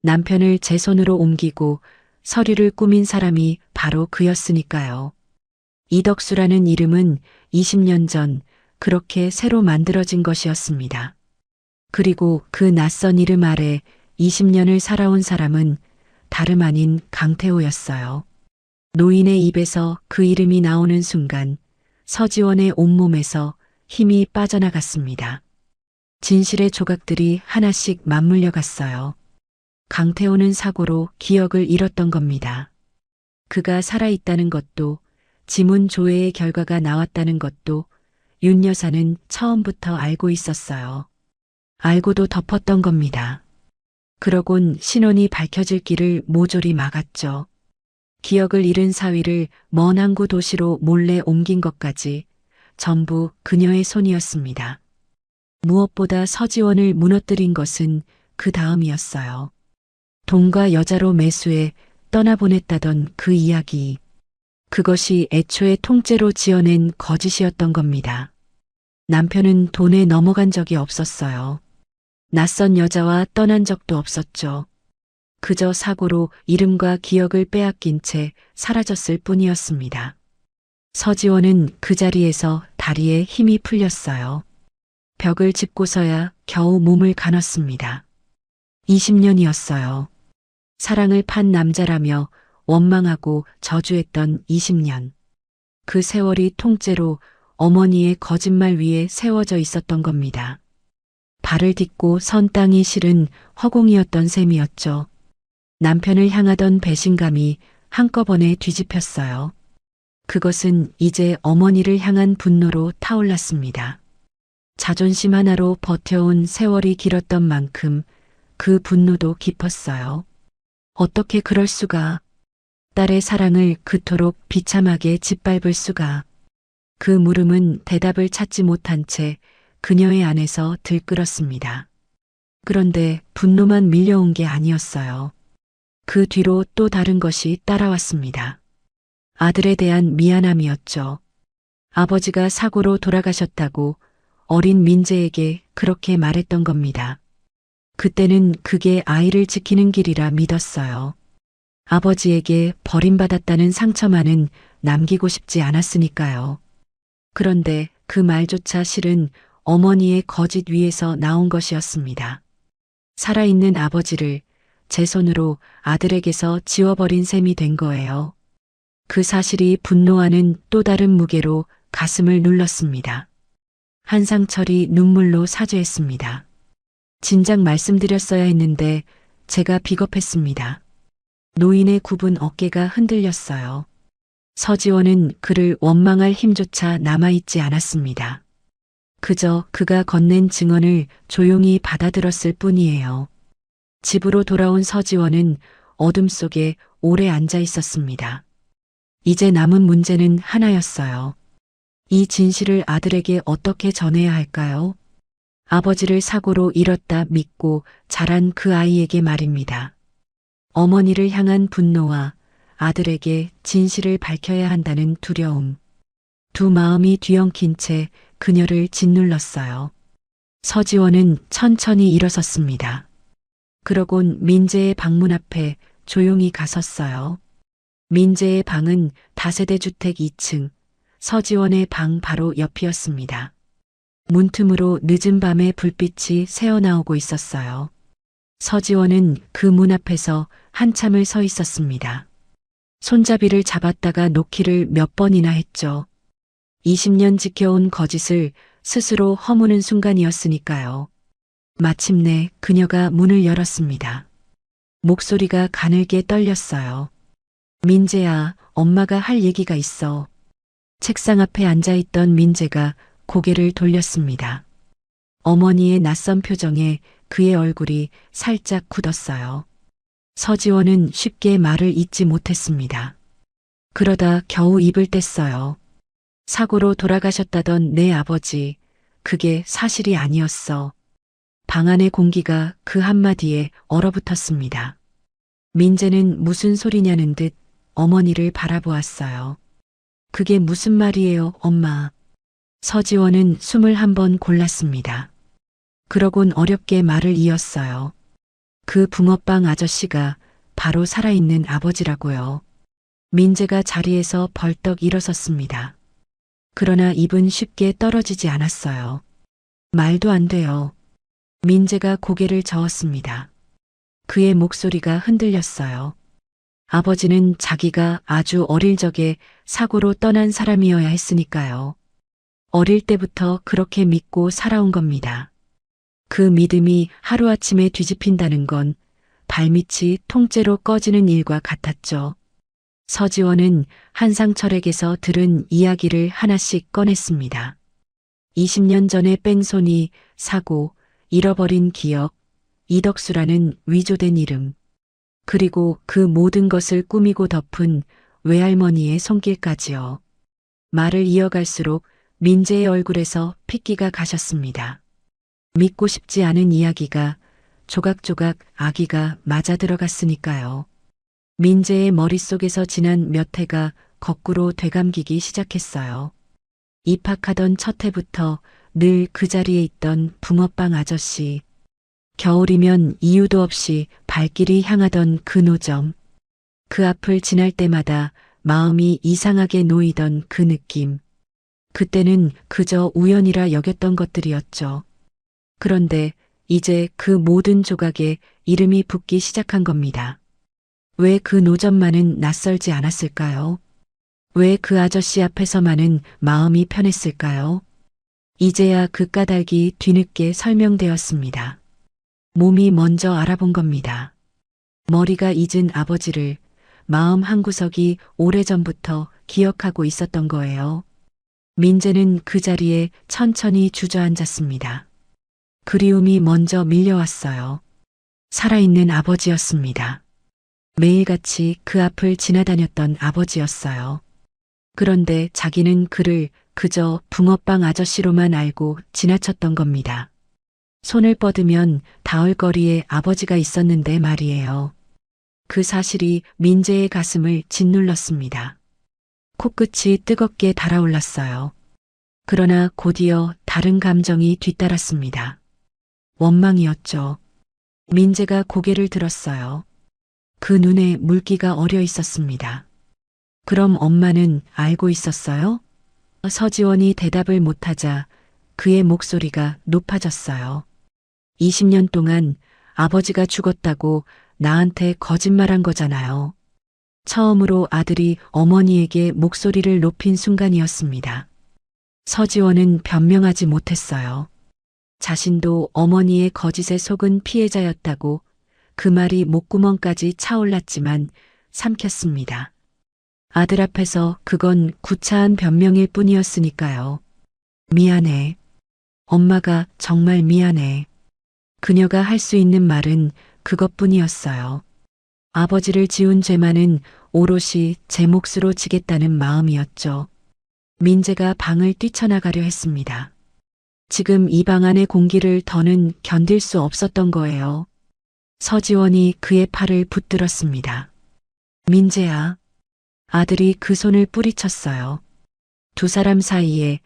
남편을 제 손으로 옮기고 서류를 꾸민 사람이 바로 그였으니까요. 이덕수라는 이름은 20년 전 그렇게 새로 만들어진 것이었습니다. 그리고 그 낯선 이름 아래 20년을 살아온 사람은 다름 아닌 강태호였어요. 노인의 입에서 그 이름이 나오는 순간 서지원의 온몸에서 힘이 빠져나갔습니다. 진실의 조각들이 하나씩 맞물려 갔어요. 강태호는 사고로 기억을 잃었던 겁니다. 그가 살아있다는 것도, 지문 조회의 결과가 나왔다는 것도 윤 여사는 처음부터 알고 있었어요. 알고도 덮었던 겁니다. 그러곤 신원이 밝혀질 길을 모조리 막았죠. 기억을 잃은 사위를 먼 항구 도시로 몰래 옮긴 것까지 전부 그녀의 손이었습니다. 무엇보다 서지원을 무너뜨린 것은 그 다음이었어요. 돈과 여자로 매수해 떠나보냈다던 그 이야기. 그것이 애초에 통째로 지어낸 거짓이었던 겁니다. 남편은 돈에 넘어간 적이 없었어요. 낯선 여자와 떠난 적도 없었죠. 그저 사고로 이름과 기억을 빼앗긴 채 사라졌을 뿐이었습니다. 서지원은 그 자리에서 다리에 힘이 풀렸어요. 벽을 짚고서야 겨우 몸을 가눴습니다. 20년이었어요. 사랑을 판 남자라며 원망하고 저주했던 20년. 그 세월이 통째로 어머니의 거짓말 위에 세워져 있었던 겁니다. 발을 딛고 선 땅이 실은 허공이었던 셈이었죠. 남편을 향하던 배신감이 한꺼번에 뒤집혔어요. 그것은 이제 어머니를 향한 분노로 타올랐습니다. 자존심 하나로 버텨온 세월이 길었던 만큼 그 분노도 깊었어요. 어떻게 그럴 수가. 딸의 사랑을 그토록 비참하게 짓밟을 수가. 그 물음은 대답을 찾지 못한 채 그녀의 안에서 들끓었습니다. 그런데 분노만 밀려온 게 아니었어요. 그 뒤로 또 다른 것이 따라왔습니다. 아들에 대한 미안함이었죠. 아버지가 사고로 돌아가셨다고 어린 민재에게 그렇게 말했던 겁니다. 그때는 그게 아이를 지키는 길이라 믿었어요. 아버지에게 버림받았다는 상처만은 남기고 싶지 않았으니까요. 그런데 그 말조차 실은 어머니의 거짓 위에서 나온 것이었습니다. 살아있는 아버지를 제 손으로 아들에게서 지워버린 셈이 된 거예요. 그 사실이 분노하는 또 다른 무게로 가슴을 눌렀습니다. 한상철이 눈물로 사죄했습니다. 진작 말씀드렸어야 했는데 제가 비겁했습니다. 노인의 굽은 어깨가 흔들렸어요. 서지원은 그를 원망할 힘조차 남아있지 않았습니다. 그저 그가 건넨 증언을 조용히 받아들었을 뿐이에요. 집으로 돌아온 서지원은 어둠 속에 오래 앉아 있었습니다. 이제 남은 문제는 하나였어요. 이 진실을 아들에게 어떻게 전해야 할까요? 아버지를 사고로 잃었다 믿고 자란 그 아이에게 말입니다. 어머니를 향한 분노와 아들에게 진실을 밝혀야 한다는 두려움. 두 마음이 뒤엉킨 채 그녀를 짓눌렀어요. 서지원은 천천히 일어섰습니다. 그러곤 민재의 방문 앞에 조용히 가섰어요. 민재의 방은 다세대 주택 2층, 서지원의 방 바로 옆이었습니다. 문틈으로 늦은 밤에 불빛이 새어나오고 있었어요. 서지원은 그 문 앞에서 한참을 서 있었습니다. 손잡이를 잡았다가 놓기를 몇 번이나 했죠. 20년 지켜온 거짓을 스스로 허무는 순간이었으니까요. 마침내 그녀가 문을 열었습니다. 목소리가 가늘게 떨렸어요. 민재야, 엄마가 할 얘기가 있어. 책상 앞에 앉아있던 민재가 고개를 돌렸습니다. 어머니의 낯선 표정에 그의 얼굴이 살짝 굳었어요. 서지원은 쉽게 말을 잇지 못했습니다. 그러다 겨우 입을 뗐어요. 사고로 돌아가셨다던 내 아버지, 그게 사실이 아니었어. 방 안의 공기가 그 한마디에 얼어붙었습니다. 민재는 무슨 소리냐는 듯 어머니를 바라보았어요. 그게 무슨 말이에요, 엄마. 서지원은 숨을 한번 골랐습니다. 그러곤 어렵게 말을 이었어요. 그 붕어빵 아저씨가 바로 살아있는 아버지라고요. 민재가 자리에서 벌떡 일어섰습니다. 그러나 입은 쉽게 떨어지지 않았어요. 말도 안 돼요. 민재가 고개를 저었습니다. 그의 목소리가 흔들렸어요. 아버지는 자기가 아주 어릴 적에 사고로 떠난 사람이어야 했으니까요. 어릴 때부터 그렇게 믿고 살아온 겁니다. 그 믿음이 하루아침에 뒤집힌다는 건 발밑이 통째로 꺼지는 일과 같았죠. 서지원은 한상철에게서 들은 이야기를 하나씩 꺼냈습니다. 20년 전의 뺑소니, 사고, 잃어버린 기억, 이덕수라는 위조된 이름, 그리고 그 모든 것을 꾸미고 덮은 외할머니의 손길까지요. 말을 이어갈수록 민재의 얼굴에서 핏기가 가셨습니다. 믿고 싶지 않은 이야기가 조각조각 아기가 맞아 들어갔으니까요. 민재의 머릿속에서 지난 몇 해가 거꾸로 되감기기 시작했어요. 입학하던 첫 해부터 늘 그 자리에 있던 붕어빵 아저씨. 겨울이면 이유도 없이 발길이 향하던 그 노점. 그 앞을 지날 때마다 마음이 이상하게 놓이던 그 느낌. 그때는 그저 우연이라 여겼던 것들이었죠. 그런데 이제 그 모든 조각에 이름이 붙기 시작한 겁니다. 왜 그 노점만은 낯설지 않았을까요? 왜 그 아저씨 앞에서만은 마음이 편했을까요? 이제야 그 까닭이 뒤늦게 설명되었습니다. 몸이 먼저 알아본 겁니다. 머리가 잊은 아버지를 마음 한구석이 오래전부터 기억하고 있었던 거예요. 민재는 그 자리에 천천히 주저앉았습니다. 그리움이 먼저 밀려왔어요. 살아있는 아버지였습니다. 매일같이 그 앞을 지나다녔던 아버지였어요. 그런데 자기는 그를 그저 붕어빵 아저씨로만 알고 지나쳤던 겁니다. 손을 뻗으면 닿을 거리에 아버지가 있었는데 말이에요. 그 사실이 민재의 가슴을 짓눌렀습니다. 코끝이 뜨겁게 달아올랐어요. 그러나 곧이어 다른 감정이 뒤따랐습니다. 원망이었죠. 민재가 고개를 들었어요. 그 눈에 물기가 어려 있었습니다. 그럼 엄마는 알고 있었어요? 서지원이 대답을 못하자 그의 목소리가 높아졌어요. 20년 동안 아버지가 죽었다고 나한테 거짓말한 거잖아요. 처음으로 아들이 어머니에게 목소리를 높인 순간이었습니다. 서지원은 변명하지 못했어요. 자신도 어머니의 거짓에 속은 피해자였다고 그 말이 목구멍까지 차올랐지만 삼켰습니다. 아들 앞에서 그건 구차한 변명일 뿐이었으니까요. 미안해. 엄마가 정말 미안해. 그녀가 할 수 있는 말은 그것뿐이었어요. 아버지를 지운 죄만은 오롯이 제 몫으로 지겠다는 마음이었죠. 민재가 방을 뛰쳐나가려 했습니다. 지금 이 방 안의 공기를 더는 견딜 수 없었던 거예요. 서지원이 그의 팔을 붙들었습니다. 민재야. 아들이 그 손을 뿌리쳤어요. 두 사람 사이에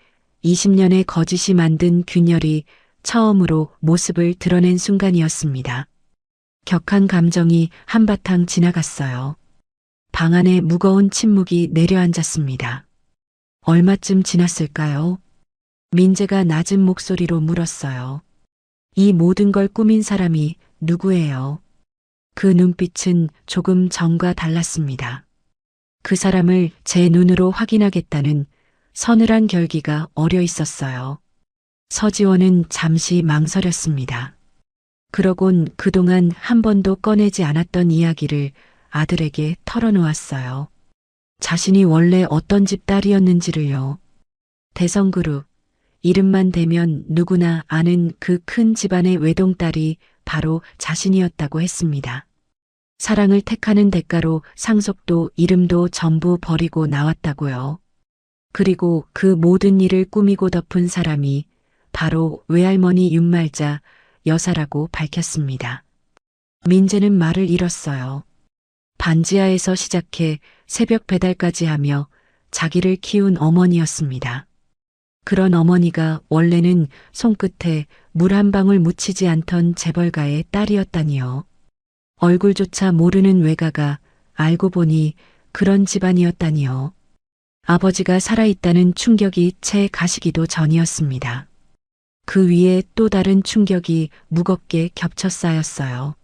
20년의 거짓이 만든 균열이 처음으로 모습을 드러낸 순간이었습니다. 격한 감정이 한바탕 지나갔어요. 방 안에 무거운 침묵이 내려앉았습니다. 얼마쯤 지났을까요? 민재가 낮은 목소리로 물었어요. 이 모든 걸 꾸민 사람이 누구예요? 그 눈빛은 조금 전과 달랐습니다. 그 사람을 제 눈으로 확인하겠다는 서늘한 결기가 어려 있었어요. 서지원은 잠시 망설였습니다. 그러곤 그동안 한 번도 꺼내지 않았던 이야기를 아들에게 털어놓았어요. 자신이 원래 어떤 집 딸이었는지를요. 대성그룹, 이름만 대면 누구나 아는 그 큰 집안의 외동딸이 바로 자신이었다고 했습니다. 사랑을 택하는 대가로 상속도 이름도 전부 버리고 나왔다고요. 그리고 그 모든 일을 꾸미고 덮은 사람이 바로 외할머니 윤말자 여사라고 밝혔습니다. 민재는 말을 잃었어요. 반지하에서 시작해 새벽 배달까지 하며 자기를 키운 어머니였습니다. 그런 어머니가 원래는 손끝에 물 한 방울 묻히지 않던 재벌가의 딸이었다니요. 얼굴조차 모르는 외가가 알고 보니 그런 집안이었다니요. 아버지가 살아있다는 충격이 채 가시기도 전이었습니다. 그 위에 또 다른 충격이 무겁게 겹쳐 쌓였어요.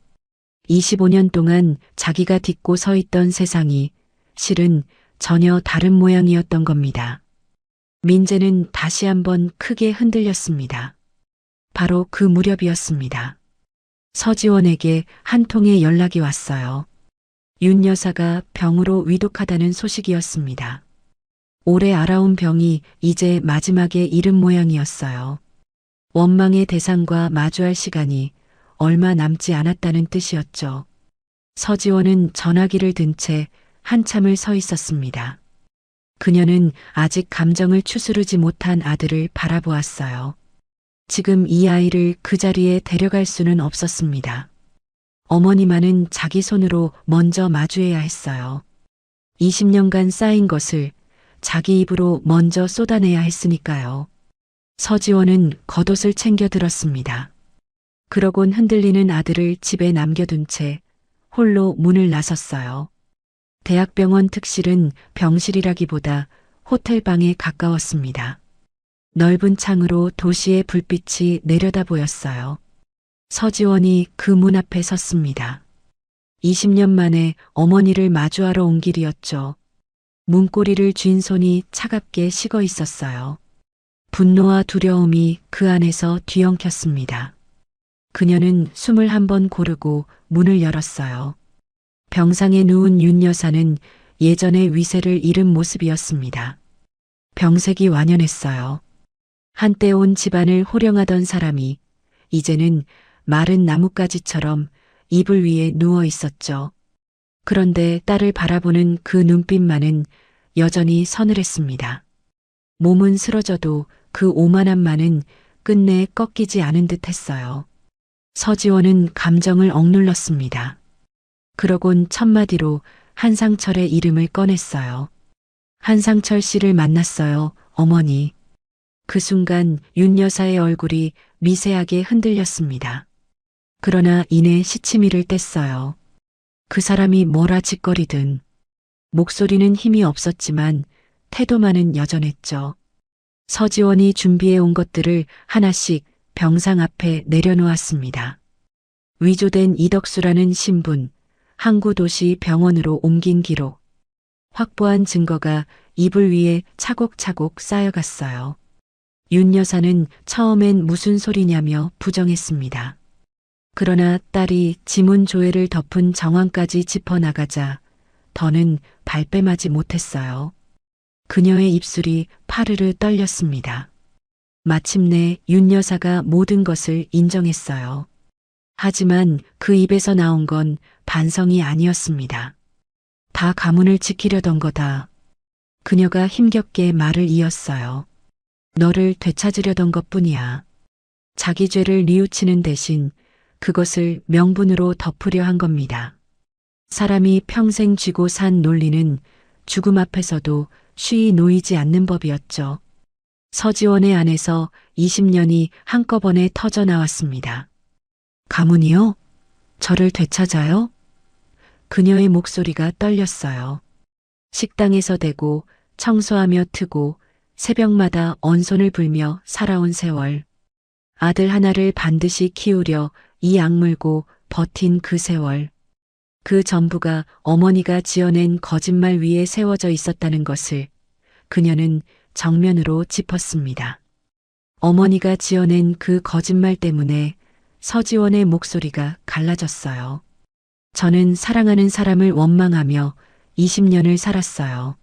25년 동안 자기가 딛고 서 있던 세상이 실은 전혀 다른 모양이었던 겁니다. 민재는 다시 한번 크게 흔들렸습니다. 바로 그 무렵이었습니다. 서지원에게 한 통의 연락이 왔어요. 윤 여사가 병으로 위독하다는 소식이었습니다. 오래 알아온 병이 이제 마지막에 이른 모양이었어요. 원망의 대상과 마주할 시간이 얼마 남지 않았다는 뜻이었죠. 서지원은 전화기를 든 채 한참을 서 있었습니다. 그녀는 아직 감정을 추스르지 못한 아들을 바라보았어요. 지금 이 아이를 그 자리에 데려갈 수는 없었습니다. 어머니만은 자기 손으로 먼저 마주해야 했어요. 20년간 쌓인 것을 자기 입으로 먼저 쏟아내야 했으니까요. 서지원은 겉옷을 챙겨 들었습니다. 그러곤 흔들리는 아들을 집에 남겨둔 채 홀로 문을 나섰어요. 대학병원 특실은 병실이라기보다 호텔방에 가까웠습니다. 넓은 창으로 도시의 불빛이 내려다 보였어요. 서지원이 그 문 앞에 섰습니다. 20년 만에 어머니를 마주하러 온 길이었죠. 문고리를 쥔 손이 차갑게 식어 있었어요. 분노와 두려움이 그 안에서 뒤엉켰습니다. 그녀는 숨을 한번 고르고 문을 열었어요. 병상에 누운 윤 여사는 예전의 위세를 잃은 모습이었습니다. 병색이 완연했어요. 한때 온 집안을 호령하던 사람이 이제는 마른 나뭇가지처럼 이불 위에 누워 있었죠. 그런데 딸을 바라보는 그 눈빛만은 여전히 서늘했습니다. 몸은 쓰러져도 그 오만함만은 끝내 꺾이지 않은 듯 했어요. 서지원은 감정을 억눌렀습니다. 그러곤 첫마디로 한상철의 이름을 꺼냈어요. 한상철 씨를 만났어요, 어머니. 그 순간 윤 여사의 얼굴이 미세하게 흔들렸습니다. 그러나 이내 시치미를 뗐어요. 그 사람이 뭐라 짓거리든 목소리는 힘이 없었지만 태도만은 여전했죠. 서지원이 준비해 온 것들을 하나씩 병상 앞에 내려놓았습니다. 위조된 이덕수라는 신분, 항구도시 병원으로 옮긴 기록, 확보한 증거가 이불 위에 차곡차곡 쌓여갔어요. 윤 여사는 처음엔 무슨 소리냐며 부정했습니다. 그러나 딸이 지문 조회를 덮은 정황까지 짚어나가자 더는 발뺌하지 못했어요. 그녀의 입술이 파르르 떨렸습니다. 마침내 윤 여사가 모든 것을 인정했어요. 하지만 그 입에서 나온 건 반성이 아니었습니다. 다 가문을 지키려던 거다. 그녀가 힘겹게 말을 이었어요. 너를 되찾으려던 것뿐이야. 자기 죄를 뉘우치는 대신 그것을 명분으로 덮으려 한 겁니다. 사람이 평생 쥐고 산 논리는 죽음 앞에서도 쉬이 놓이지 않는 법이었죠. 서지원의 안에서 20년이 한꺼번에 터져 나왔습니다. 가문이요? 저를 되찾아요? 그녀의 목소리가 떨렸어요. 식당에서 대고 청소하며 트고 새벽마다 언손을 불며 살아온 세월. 아들 하나를 반드시 키우려 이 악물고 버틴 그 세월. 그 전부가 어머니가 지어낸 거짓말 위에 세워져 있었다는 것을 그녀는 정면으로 짚었습니다. 어머니가 지어낸 그 거짓말 때문에 서지원의 목소리가 갈라졌어요. 저는 사랑하는 사람을 원망하며 20년을 살았어요.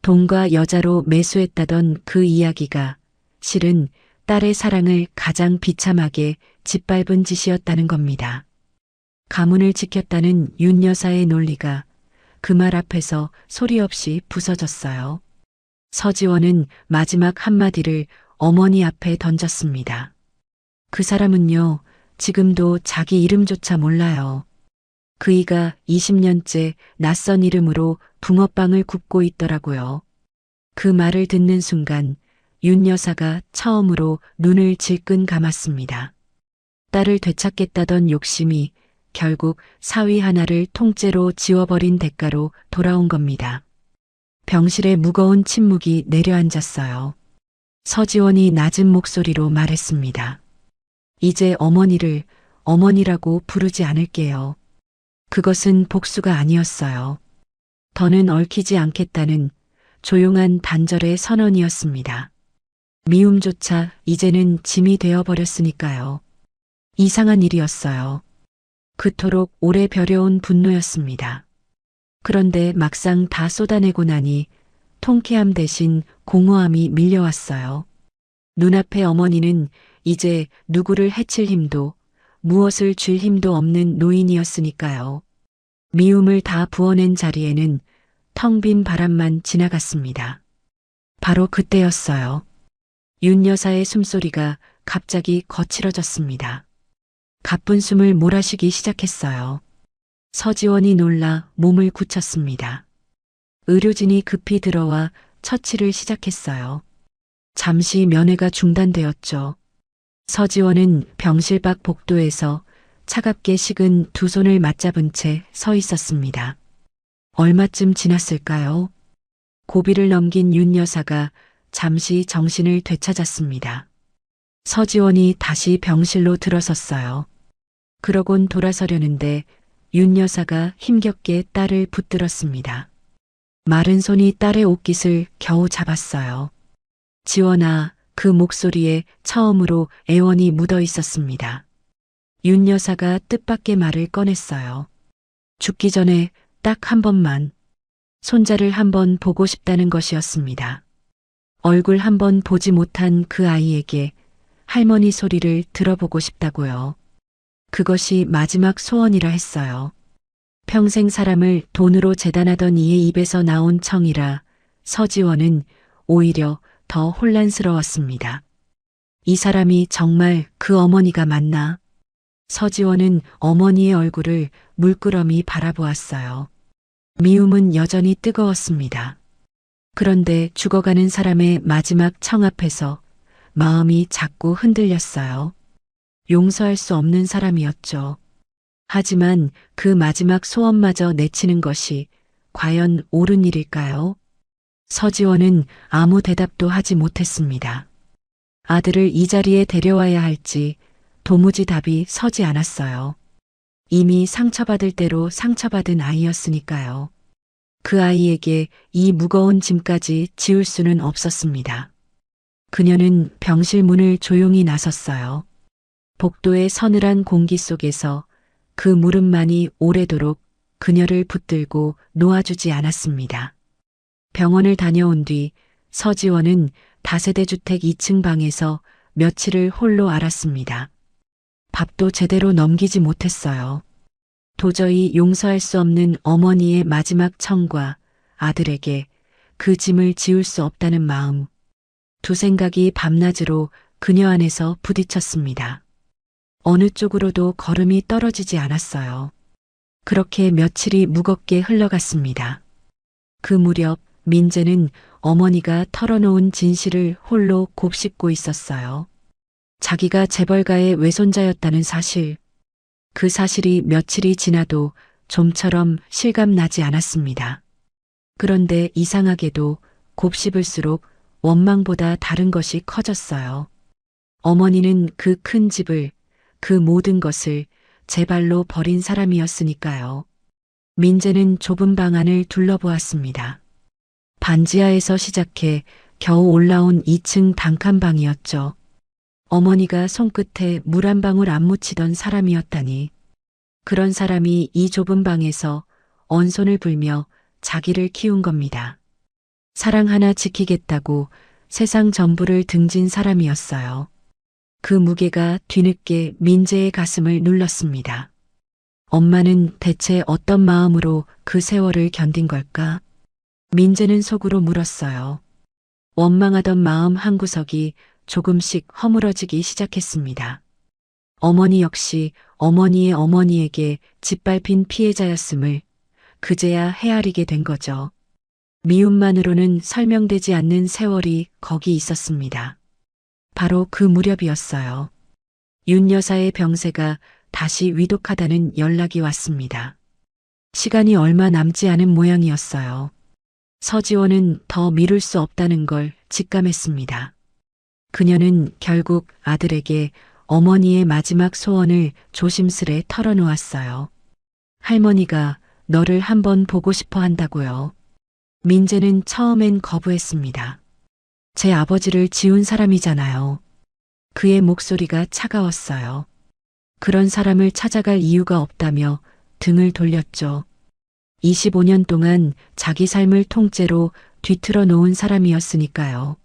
돈과 여자로 매수했다던 그 이야기가 실은 딸의 사랑을 가장 비참하게 짓밟은 짓이었다는 겁니다. 가문을 지켰다는 윤 여사의 논리가 그 말 앞에서 소리 없이 부서졌어요. 서지원은 마지막 한마디를 어머니 앞에 던졌습니다. 그 사람은요, 지금도 자기 이름조차 몰라요. 그이가 20년째 낯선 이름으로 붕어빵을 굽고 있더라고요. 그 말을 듣는 순간 윤 여사가 처음으로 눈을 질끈 감았습니다. 딸을 되찾겠다던 욕심이 결국 사위 하나를 통째로 지워버린 대가로 돌아온 겁니다. 병실에 무거운 침묵이 내려앉았어요. 서지원이 낮은 목소리로 말했습니다. 이제 어머니를 어머니라고 부르지 않을게요. 그것은 복수가 아니었어요. 더는 얽히지 않겠다는 조용한 단절의 선언이었습니다. 미움조차 이제는 짐이 되어버렸으니까요. 이상한 일이었어요. 그토록 오래 벼려온 분노였습니다. 그런데 막상 다 쏟아내고 나니 통쾌함 대신 공허함이 밀려왔어요. 눈앞의 어머니는 이제 누구를 해칠 힘도 무엇을 줄 힘도 없는 노인이었으니까요. 미움을 다 부어낸 자리에는 텅 빈 바람만 지나갔습니다. 바로 그때였어요. 윤 여사의 숨소리가 갑자기 거칠어졌습니다. 가쁜 숨을 몰아쉬기 시작했어요. 서지원이 놀라 몸을 굳혔습니다. 의료진이 급히 들어와 처치를 시작했어요. 잠시 면회가 중단되었죠. 서지원은 병실 밖 복도에서 차갑게 식은 두 손을 맞잡은 채 서 있었습니다. 얼마쯤 지났을까요? 고비를 넘긴 윤 여사가 잠시 정신을 되찾았습니다. 서지원이 다시 병실로 들어섰어요. 그러곤 돌아서려는데 윤 여사가 힘겹게 딸을 붙들었습니다. 마른 손이 딸의 옷깃을 겨우 잡았어요. 지원아, 그 목소리에 처음으로 애원이 묻어 있었습니다. 윤 여사가 뜻밖의 말을 꺼냈어요. 죽기 전에 딱 한 번만 손자를 한번 보고 싶다는 것이었습니다. 얼굴 한번 보지 못한 그 아이에게 할머니 소리를 들어보고 싶다고요. 그것이 마지막 소원이라 했어요. 평생 사람을 돈으로 재단하던 이의 입에서 나온 청이라 서지원은 오히려 더 혼란스러웠습니다. 이 사람이 정말 그 어머니가 맞나? 서지원은 어머니의 얼굴을 물끄러미 바라보았어요. 미움은 여전히 뜨거웠습니다. 그런데 죽어가는 사람의 마지막 청 앞에서 마음이 자꾸 흔들렸어요. 용서할 수 없는 사람이었죠. 하지만 그 마지막 소원마저 내치는 것이 과연 옳은 일일까요? 서지원은 아무 대답도 하지 못했습니다. 아들을 이 자리에 데려와야 할지 도무지 답이 서지 않았어요. 이미 상처받을 대로 상처받은 아이였으니까요. 그 아이에게 이 무거운 짐까지 지울 수는 없었습니다. 그녀는 병실 문을 조용히 나섰어요. 복도의 서늘한 공기 속에서 그 물음만이 오래도록 그녀를 붙들고 놓아주지 않았습니다. 병원을 다녀온 뒤 서지원은 다세대 주택 2층 방에서 며칠을 홀로 앓았습니다. 밥도 제대로 넘기지 못했어요. 도저히 용서할 수 없는 어머니의 마지막 청과 아들에게 그 짐을 지울 수 없다는 마음. 두 생각이 밤낮으로 그녀 안에서 부딪혔습니다. 어느 쪽으로도 걸음이 떨어지지 않았어요. 그렇게 며칠이 무겁게 흘러갔습니다. 그 무렵 민재는 어머니가 털어놓은 진실을 홀로 곱씹고 있었어요. 자기가 재벌가의 외손자였다는 사실. 그 사실이 며칠이 지나도 좀처럼 실감나지 않았습니다. 그런데 이상하게도 곱씹을수록 원망보다 다른 것이 커졌어요. 어머니는 그 큰 집을, 그 모든 것을 제 발로 버린 사람이었으니까요. 민재는 좁은 방 안을 둘러보았습니다. 반지하에서 시작해 겨우 올라온 2층 단칸방이었죠. 어머니가 손끝에 물 한 방울 안 묻히던 사람이었다니. 그런 사람이 이 좁은 방에서 언손을 불며 자기를 키운 겁니다. 사랑 하나 지키겠다고 세상 전부를 등진 사람이었어요. 그 무게가 뒤늦게 민재의 가슴을 눌렀습니다. 엄마는 대체 어떤 마음으로 그 세월을 견딘 걸까? 민재는 속으로 물었어요. 원망하던 마음 한구석이 조금씩 허물어지기 시작했습니다. 어머니 역시 어머니의 어머니에게 짓밟힌 피해자였음을 그제야 헤아리게 된 거죠. 미움만으로는 설명되지 않는 세월이 거기 있었습니다. 바로 그 무렵이었어요. 윤 여사의 병세가 다시 위독하다는 연락이 왔습니다. 시간이 얼마 남지 않은 모양이었어요. 서지원은 더 미룰 수 없다는 걸 직감했습니다. 그녀는 결국 아들에게 어머니의 마지막 소원을 조심스레 털어놓았어요. 할머니가 너를 한번 보고 싶어 한다고요. 민재는 처음엔 거부했습니다. 제 아버지를 지운 사람이잖아요. 그의 목소리가 차가웠어요. 그런 사람을 찾아갈 이유가 없다며 등을 돌렸죠. 25년 동안 자기 삶을 통째로 뒤틀어 놓은 사람이었으니까요.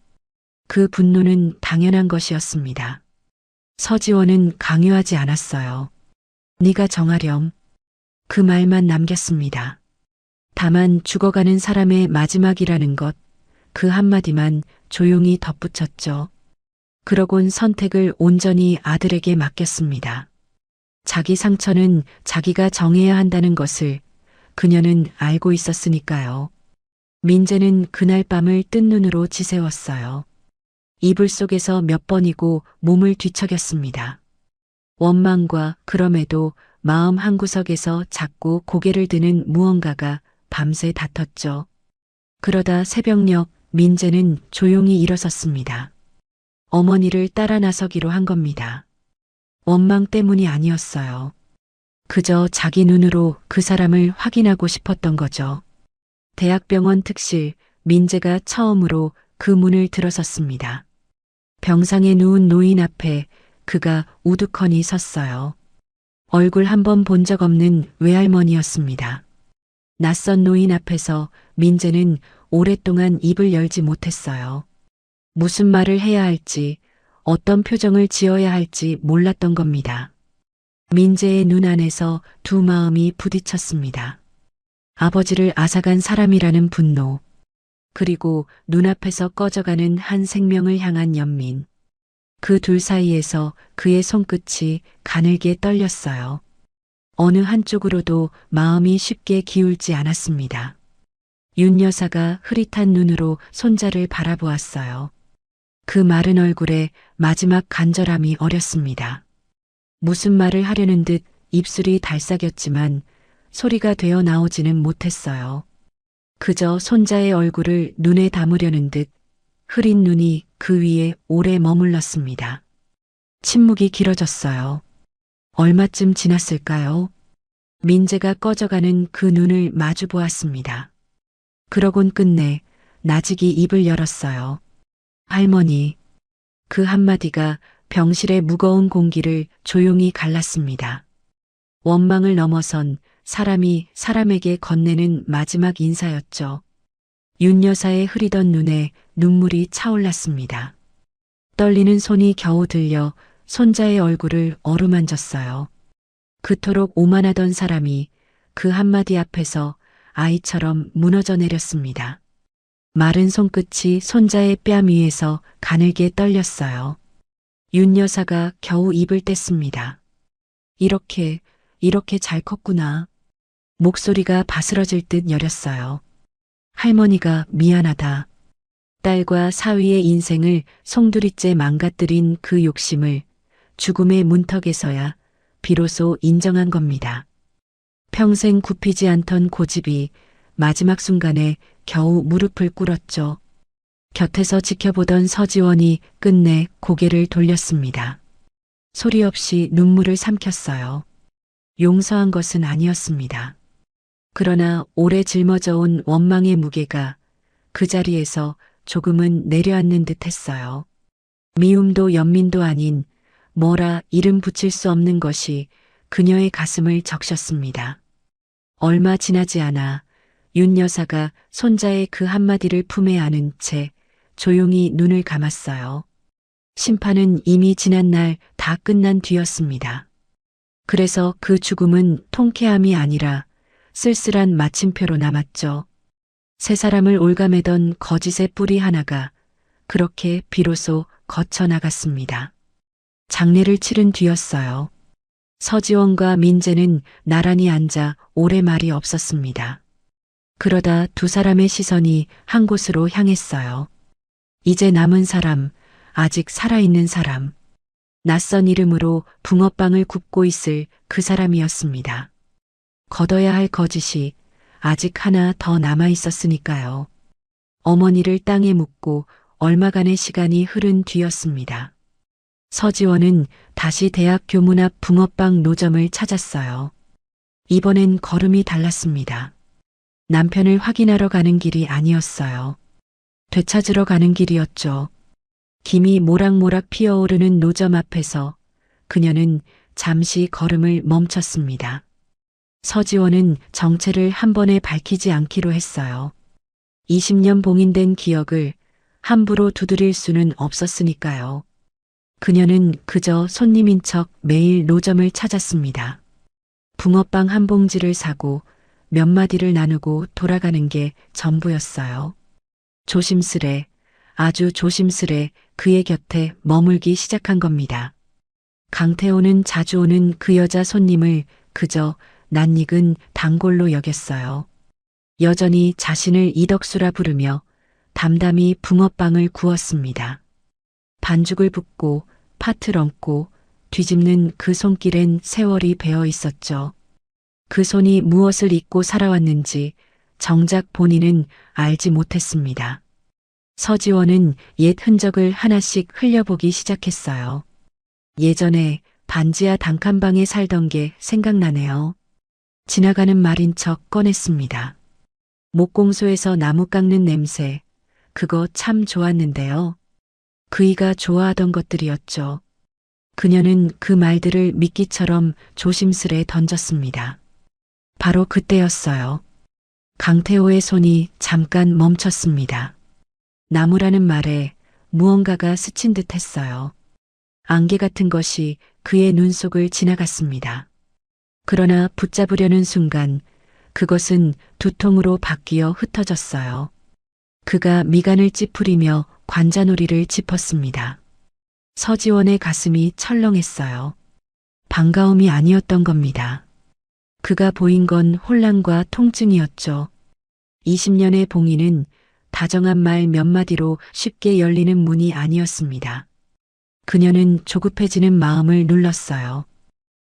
그 분노는 당연한 것이었습니다. 서지원은 강요하지 않았어요. 네가 정하렴. 그 말만 남겼습니다. 다만 죽어가는 사람의 마지막이라는 것, 그 한마디만 조용히 덧붙였죠. 그러곤 선택을 온전히 아들에게 맡겼습니다. 자기 상처는 자기가 정해야 한다는 것을 그녀는 알고 있었으니까요. 민재는 그날 밤을 뜬 눈으로 지새웠어요. 이불 속에서 몇 번이고 몸을 뒤척였습니다. 원망과 그럼에도 마음 한구석에서 자꾸 고개를 드는 무언가가 밤새 다퉜죠. 그러다 새벽녘 민재는 조용히 일어섰습니다. 어머니를 따라 나서기로 한 겁니다. 원망 때문이 아니었어요. 그저 자기 눈으로 그 사람을 확인하고 싶었던 거죠. 대학병원 특실 민재가 처음으로 그 문을 들어섰습니다. 병상에 누운 노인 앞에 그가 우두커니 섰어요. 얼굴 한 번 본 적 없는 외할머니였습니다. 낯선 노인 앞에서 민재는 오랫동안 입을 열지 못했어요. 무슨 말을 해야 할지, 어떤 표정을 지어야 할지 몰랐던 겁니다. 민재의 눈 안에서 두 마음이 부딪혔습니다. 아버지를 앗아간 사람이라는 분노, 그리고 눈앞에서 꺼져가는 한 생명을 향한 연민. 그 둘 사이에서 그의 손끝이 가늘게 떨렸어요. 어느 한쪽으로도 마음이 쉽게 기울지 않았습니다. 윤 여사가 흐릿한 눈으로 손자를 바라보았어요. 그 마른 얼굴에 마지막 간절함이 어렸습니다. 무슨 말을 하려는 듯 입술이 달싹였지만 소리가 되어 나오지는 못했어요. 그저 손자의 얼굴을 눈에 담으려는 듯 흐린 눈이 그 위에 오래 머물렀습니다. 침묵이 길어졌어요. 얼마쯤 지났을까요? 민재가 꺼져가는 그 눈을 마주 보았습니다. 그러곤 끝내 나직이 입을 열었어요. 할머니. 그 한마디가 병실의 무거운 공기를 조용히 갈랐습니다. 원망을 넘어선 사람이 사람에게 건네는 마지막 인사였죠. 윤 여사의 흐리던 눈에 눈물이 차올랐습니다. 떨리는 손이 겨우 들려 손자의 얼굴을 어루만졌어요. 그토록 오만하던 사람이 그 한마디 앞에서 아이처럼 무너져 내렸습니다. 마른 손끝이 손자의 뺨 위에서 가늘게 떨렸어요. 윤 여사가 겨우 입을 뗐습니다. 이렇게 잘 컸구나. 목소리가 바스러질 듯 여렸어요. 할머니가 미안하다. 딸과 사위의 인생을 송두리째 망가뜨린 그 욕심을 죽음의 문턱에서야 비로소 인정한 겁니다. 평생 굽히지 않던 고집이 마지막 순간에 겨우 무릎을 꿇었죠. 곁에서 지켜보던 서지원이 끝내 고개를 돌렸습니다. 소리 없이 눈물을 삼켰어요. 용서한 것은 아니었습니다. 그러나 오래 짊어져 온 원망의 무게가 그 자리에서 조금은 내려앉는 듯 했어요. 미움도 연민도 아닌 뭐라 이름 붙일 수 없는 것이 그녀의 가슴을 적셨습니다. 얼마 지나지 않아 윤 여사가 손자의 그 한마디를 품에 안은 채 조용히 눈을 감았어요. 심판은 이미 지난날 다 끝난 뒤였습니다. 그래서 그 죽음은 통쾌함이 아니라 쓸쓸한 마침표로 남았죠. 세 사람을 올가매던 거짓의 뿌리 하나가 그렇게 비로소 거쳐나갔습니다. 장례를 치른 뒤였어요. 서지원과 민재는 나란히 앉아 오래 말이 없었습니다. 그러다 두 사람의 시선이 한 곳으로 향했어요. 이제 남은 사람, 아직 살아있는 사람. 낯선 이름으로 붕어빵을 굽고 있을 그 사람이었습니다. 걷어야 할 거짓이 아직 하나 더 남아 있었으니까요. 어머니를 땅에 묻고 얼마간의 시간이 흐른 뒤였습니다. 서지원은 다시 대학 교문 앞 붕어빵 노점을 찾았어요. 이번엔 걸음이 달랐습니다. 남편을 확인하러 가는 길이 아니었어요. 되찾으러 가는 길이었죠. 김이 모락모락 피어오르는 노점 앞에서 그녀는 잠시 걸음을 멈췄습니다. 서지원은 정체를 한 번에 밝히지 않기로 했어요. 20년 봉인된 기억을 함부로 두드릴 수는 없었으니까요. 그녀는 그저 손님인 척 매일 노점을 찾았습니다. 붕어빵 한 봉지를 사고 몇 마디를 나누고 돌아가는 게 전부였어요. 조심스레, 아주 조심스레 그의 곁에 머물기 시작한 겁니다. 강태호는 자주 오는 그 여자 손님을 그저 낯익은 단골로 여겼어요. 여전히 자신을 이덕수라 부르며 담담히 붕어빵을 구웠습니다. 반죽을 붓고 팥을 얹고 뒤집는 그 손길엔 세월이 배어 있었죠. 그 손이 무엇을 잊고 살아왔는지 정작 본인은 알지 못했습니다. 서지원은 옛 흔적을 하나씩 흘려보기 시작했어요. 예전에 반지하 단칸방에 살던 게 생각나네요. 지나가는 말인 척 꺼냈습니다. 목공소에서 나무 깎는 냄새, 그거 참 좋았는데요. 그이가 좋아하던 것들이었죠. 그녀는 그 말들을 미끼처럼 조심스레 던졌습니다. 바로 그때였어요. 강태호의 손이 잠깐 멈췄습니다. 나무라는 말에 무언가가 스친 듯 했어요. 안개 같은 것이 그의 눈 속을 지나갔습니다. 그러나 붙잡으려는 순간 그것은 두통으로 바뀌어 흩어졌어요. 그가 미간을 찌푸리며 관자놀이를 짚었습니다. 서지원의 가슴이 철렁했어요. 반가움이 아니었던 겁니다. 그가 보인 건 혼란과 통증이었죠. 20년의 봉인은 다정한 말 몇 마디로 쉽게 열리는 문이 아니었습니다. 그녀는 조급해지는 마음을 눌렀어요.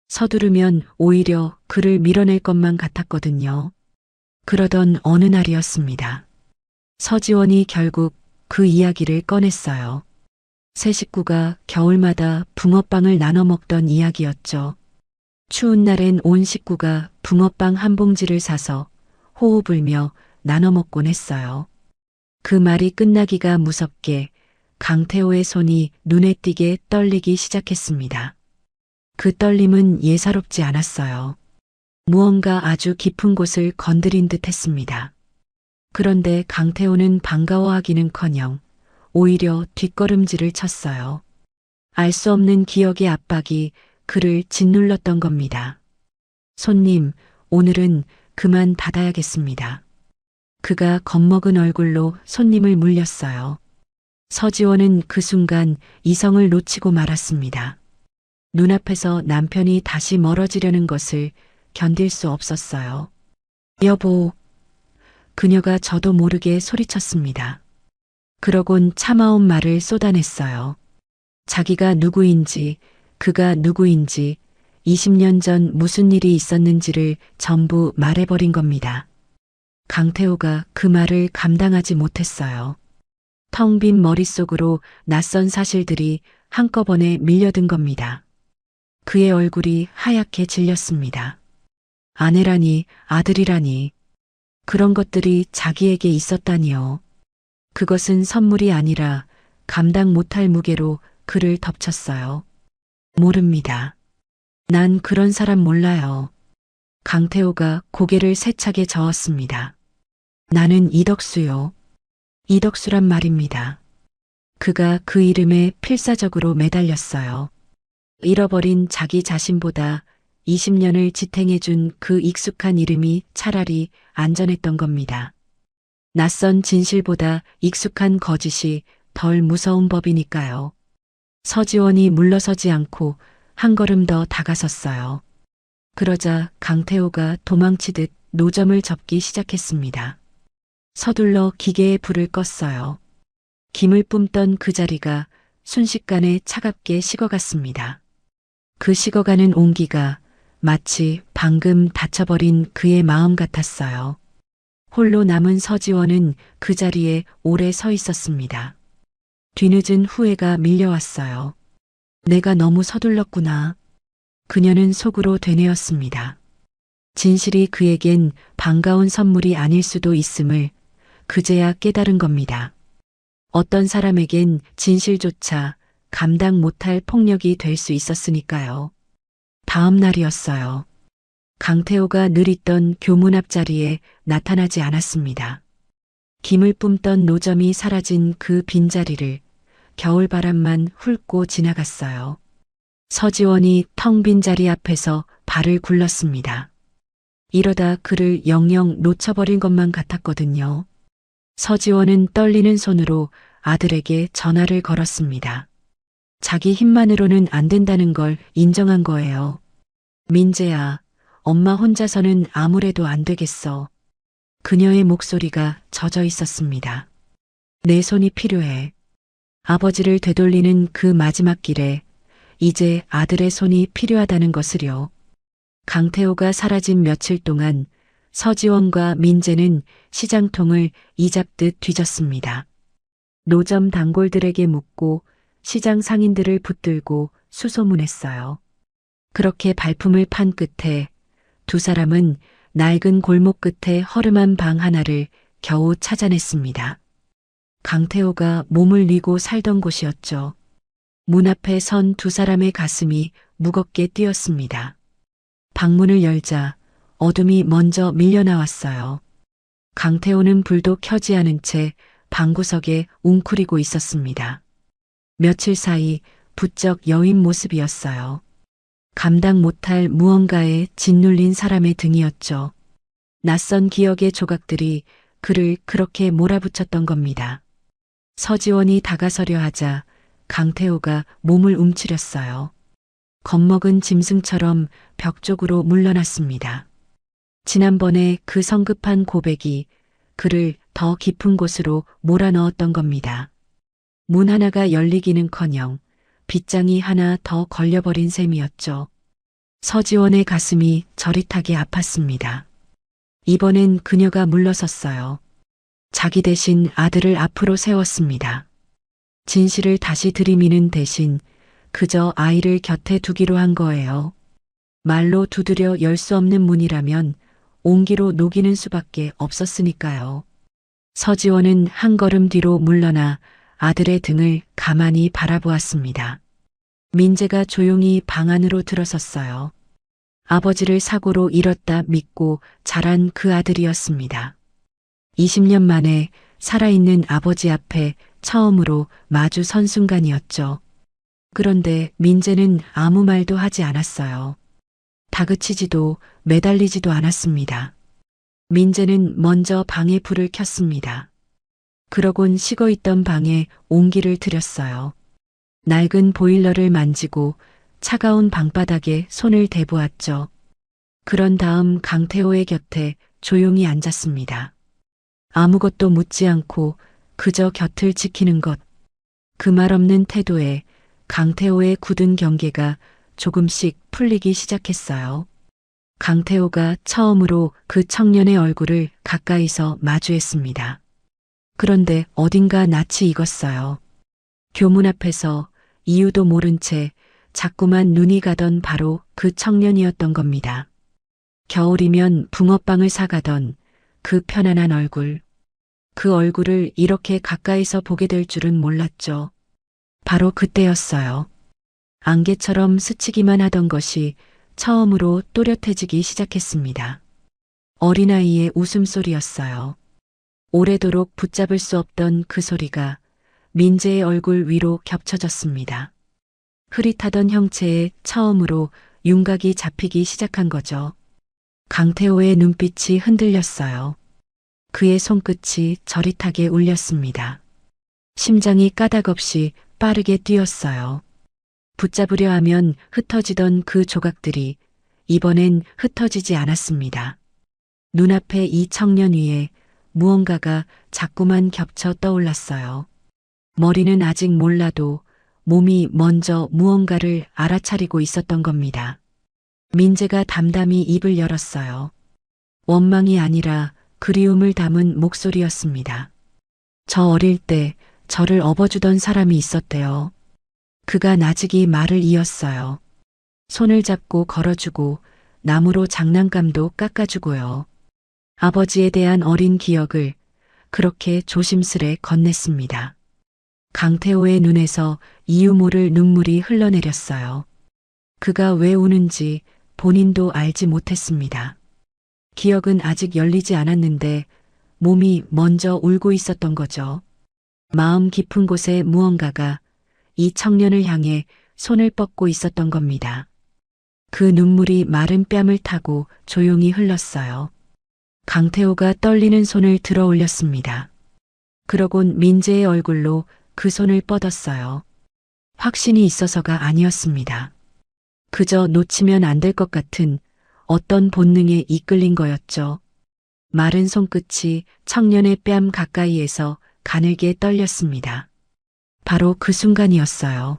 서두르면 오히려 그를 밀어낼 것만 같았거든요. 그러던 어느 날이었습니다. 서지원이 결국 그 이야기를 꺼냈어요. 세 식구가 겨울마다 붕어빵을 나눠 먹던 이야기였죠. 추운 날엔 온 식구가 붕어빵 한 봉지를 사서 호호 불며 나눠 먹곤 했어요. 그 말이 끝나기가 무섭게 강태호의 손이 눈에 띄게 떨리기 시작했습니다. 그 떨림은 예사롭지 않았어요. 무언가 아주 깊은 곳을 건드린 듯 했습니다. 그런데 강태호는 반가워하기는커녕 오히려 뒷걸음질을 쳤어요. 알 수 없는 기억의 압박이 그를 짓눌렀던 겁니다. 손님, 오늘은 그만 닫아야겠습니다. 그가 겁먹은 얼굴로 손님을 물렸어요. 서지원은 그 순간 이성을 놓치고 말았습니다. 눈앞에서 남편이 다시 멀어지려는 것을 견딜 수 없었어요. 여보, 그녀가 저도 모르게 소리쳤습니다. 그러곤 참아온 말을 쏟아냈어요. 자기가 누구인지, 그가 누구인지, 20년 전 무슨 일이 있었는지를 전부 말해버린 겁니다. 강태호가 그 말을 감당하지 못했어요. 텅 빈 머릿속으로 낯선 사실들이 한꺼번에 밀려든 겁니다. 그의 얼굴이 하얗게 질렸습니다. 아내라니, 아들이라니, 그런 것들이 자기에게 있었다니요. 그것은 선물이 아니라 감당 못할 무게로 그를 덮쳤어요. 모릅니다. 난 그런 사람 몰라요. 강태호가 고개를 세차게 저었습니다. 나는 이덕수요. 이덕수란 말입니다. 그가 그 이름에 필사적으로 매달렸어요. 잃어버린 자기 자신보다 20년을 지탱해준 그 익숙한 이름이 차라리 안전했던 겁니다. 낯선 진실보다 익숙한 거짓이 덜 무서운 법이니까요. 서지원이 물러서지 않고 한 걸음 더 다가섰어요. 그러자 강태호가 도망치듯 노점을 접기 시작했습니다. 서둘러 기계에 불을 껐어요. 김을 뿜던 그 자리가 순식간에 차갑게 식어갔습니다. 그 식어가는 온기가 마치 방금 닫혀버린 그의 마음 같았어요. 홀로 남은 서지원은 그 자리에 오래 서 있었습니다. 뒤늦은 후회가 밀려왔어요. 내가 너무 서둘렀구나. 그녀는 속으로 되뇌었습니다. 진실이 그에겐 반가운 선물이 아닐 수도 있음을 그제야 깨달은 겁니다. 어떤 사람에겐 진실조차 감당 못할 폭력이 될 수 있었으니까요. 다음 날이었어요. 강태호가 늘 있던 교문 앞자리에 나타나지 않았습니다. 김을 뿜던 노점이 사라진 그 빈자리를 겨울바람만 훑고 지나갔어요. 서지원이 텅 빈 자리 앞에서 발을 굴렀습니다. 이러다 그를 영영 놓쳐버린 것만 같았거든요. 서지원은 떨리는 손으로 아들에게 전화를 걸었습니다. 자기 힘만으로는 안 된다는 걸 인정한 거예요. 민재야, 엄마 혼자서는 아무래도 안 되겠어. 그녀의 목소리가 젖어 있었습니다. 내 손이 필요해. 아버지를 되돌리는 그 마지막 길에 이제 아들의 손이 필요하다는 것을요. 강태호가 사라진 며칠 동안 서지원과 민재는 시장통을 이잡듯 뒤졌습니다. 노점 단골들에게 묻고 시장 상인들을 붙들고 수소문했어요. 그렇게 발품을 판 끝에 두 사람은 낡은 골목 끝에 허름한 방 하나를 겨우 찾아냈습니다. 강태호가 몸을 뉘고 살던 곳이었죠. 문 앞에 선 두 사람의 가슴이 무겁게 뛰었습니다. 방문을 열자 어둠이 먼저 밀려나왔어요. 강태호는 불도 켜지 않은 채 방구석에 웅크리고 있었습니다. 며칠 사이 부쩍 여인 모습이었어요. 감당 못할 무언가에 짓눌린 사람의 등이었죠. 낯선 기억의 조각들이 그를 그렇게 몰아붙였던 겁니다. 서지원이 다가서려 하자 강태호가 몸을 움츠렸어요. 겁먹은 짐승처럼 벽 쪽으로 물러났습니다. 지난번에 그 성급한 고백이 그를 더 깊은 곳으로 몰아넣었던 겁니다. 문 하나가 열리기는커녕 빗장이 하나 더 걸려버린 셈이었죠. 서지원의 가슴이 저릿하게 아팠습니다. 이번엔 그녀가 물러섰어요. 자기 대신 아들을 앞으로 세웠습니다. 진실을 다시 들이미는 대신 그저 아이를 곁에 두기로 한 거예요. 말로 두드려 열 수 없는 문이라면 온기로 녹이는 수밖에 없었으니까요. 서지원은 한 걸음 뒤로 물러나 아들의 등을 가만히 바라보았습니다. 민재가 조용히 방 안으로 들어섰어요. 아버지를 사고로 잃었다 믿고 자란 그 아들이었습니다. 20년 만에 살아있는 아버지 앞에 처음으로 마주 선 순간이었죠. 그런데 민재는 아무 말도 하지 않았어요. 다그치지도 매달리지도 않았습니다. 민재는 먼저 방에 불을 켰습니다. 그러곤 식어있던 방에 온기를 들였어요. 낡은 보일러를 만지고 차가운 방바닥에 손을 대보았죠. 그런 다음 강태호의 곁에 조용히 앉았습니다. 아무것도 묻지 않고 그저 곁을 지키는 것. 그 말 없는 태도에 강태호의 굳은 경계가 조금씩 풀리기 시작했어요. 강태호가 처음으로 그 청년의 얼굴을 가까이서 마주했습니다. 그런데 어딘가 낯이 익었어요. 교문 앞에서 이유도 모른 채 자꾸만 눈이 가던 바로 그 청년이었던 겁니다. 겨울이면 붕어빵을 사가던 그 편안한 얼굴. 그 얼굴을 이렇게 가까이서 보게 될 줄은 몰랐죠. 바로 그때였어요. 안개처럼 스치기만 하던 것이 처음으로 또렷해지기 시작했습니다. 어린아이의 웃음소리였어요. 오래도록 붙잡을 수 없던 그 소리가 민재의 얼굴 위로 겹쳐졌습니다. 흐릿하던 형체에 처음으로 윤곽이 잡히기 시작한 거죠. 강태호의 눈빛이 흔들렸어요. 그의 손끝이 저릿하게 울렸습니다. 심장이 까닭없이 빠르게 뛰었어요. 붙잡으려 하면 흩어지던 그 조각들이 이번엔 흩어지지 않았습니다. 눈앞에 이 청년 위에 무언가가 자꾸만 겹쳐 떠올랐어요. 머리는 아직 몰라도 몸이 먼저 무언가를 알아차리고 있었던 겁니다. 민재가 담담히 입을 열었어요. 원망이 아니라 그리움을 담은 목소리였습니다. 저 어릴 때 저를 업어주던 사람이 있었대요. 그가 나직이 말을 이었어요. 손을 잡고 걸어주고 나무로 장난감도 깎아주고요. 아버지에 대한 어린 기억을 그렇게 조심스레 건넸습니다. 강태호의 눈에서 이유 모를 눈물이 흘러내렸어요. 그가 왜 우는지 본인도 알지 못했습니다. 기억은 아직 열리지 않았는데 몸이 먼저 울고 있었던 거죠. 마음 깊은 곳에 무언가가 이 청년을 향해 손을 뻗고 있었던 겁니다. 그 눈물이 마른 뺨을 타고 조용히 흘렀어요. 강태호가 떨리는 손을 들어 올렸습니다. 그러곤 민재의 얼굴로 그 손을 뻗었어요. 확신이 있어서가 아니었습니다. 그저 놓치면 안 될 것 같은 어떤 본능에 이끌린 거였죠. 마른 손끝이 청년의 뺨 가까이에서 가늘게 떨렸습니다. 바로 그 순간이었어요.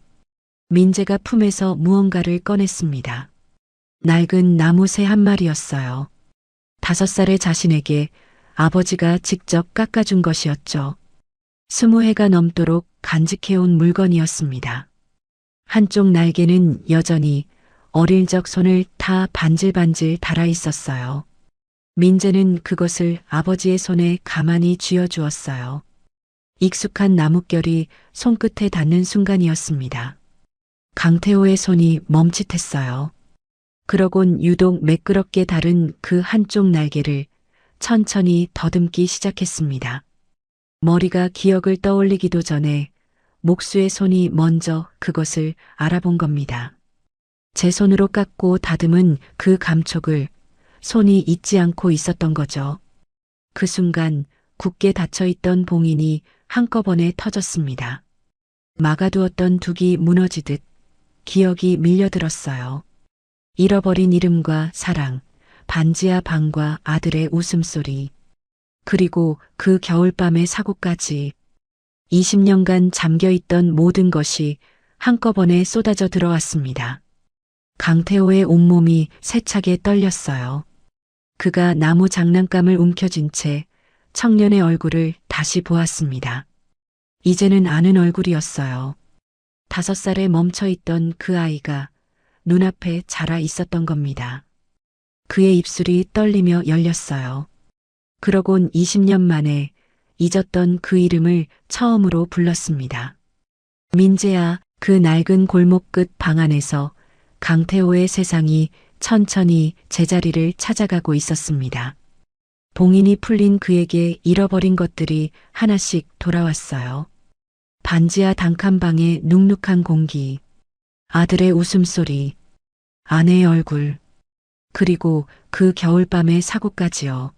민재가 품에서 무언가를 꺼냈습니다. 낡은 나무새 한 마리였어요. 5살의 자신에게 아버지가 직접 깎아준 것이었죠. 20해가 넘도록 간직해온 물건이었습니다. 한쪽 날개는 여전히 어릴 적 손을 다 반질반질 달아 있었어요. 민재는 그것을 아버지의 손에 가만히 쥐어주었어요. 익숙한 나뭇결이 손끝에 닿는 순간이었습니다. 강태호의 손이 멈칫했어요. 그러곤 유독 매끄럽게 다른 그 한쪽 날개를 천천히 더듬기 시작했습니다. 머리가 기억을 떠올리기도 전에 목수의 손이 먼저 그것을 알아본 겁니다. 제 손으로 깎고 다듬은 그 감촉을 손이 잊지 않고 있었던 거죠. 그 순간 굳게 닫혀있던 봉인이 한꺼번에 터졌습니다. 막아두었던 둑이 무너지듯 기억이 밀려들었어요. 잃어버린 이름과 사랑, 반지하 방과 아들의 웃음소리, 그리고 그 겨울밤의 사고까지 20년간 잠겨있던 모든 것이 한꺼번에 쏟아져 들어왔습니다. 강태호의 온몸이 세차게 떨렸어요. 그가 나무 장난감을 움켜쥔 채 청년의 얼굴을 다시 보았습니다. 이제는 아는 얼굴이었어요. 5살에 멈춰있던 그 아이가 눈앞에 자라 있었던 겁니다. 그의 입술이 떨리며 열렸어요. 그러곤 20년 만에 잊었던 그 이름을 처음으로 불렀습니다. 민재야. 그 낡은 골목 끝 방 안에서 강태호의 세상이 천천히 제자리를 찾아가고 있었습니다. 봉인이 풀린 그에게 잃어버린 것들이 하나씩 돌아왔어요. 반지하 단칸방의 눅눅한 공기, 아들의 웃음소리, 아내의 얼굴, 그리고 그 겨울밤의 사고까지요.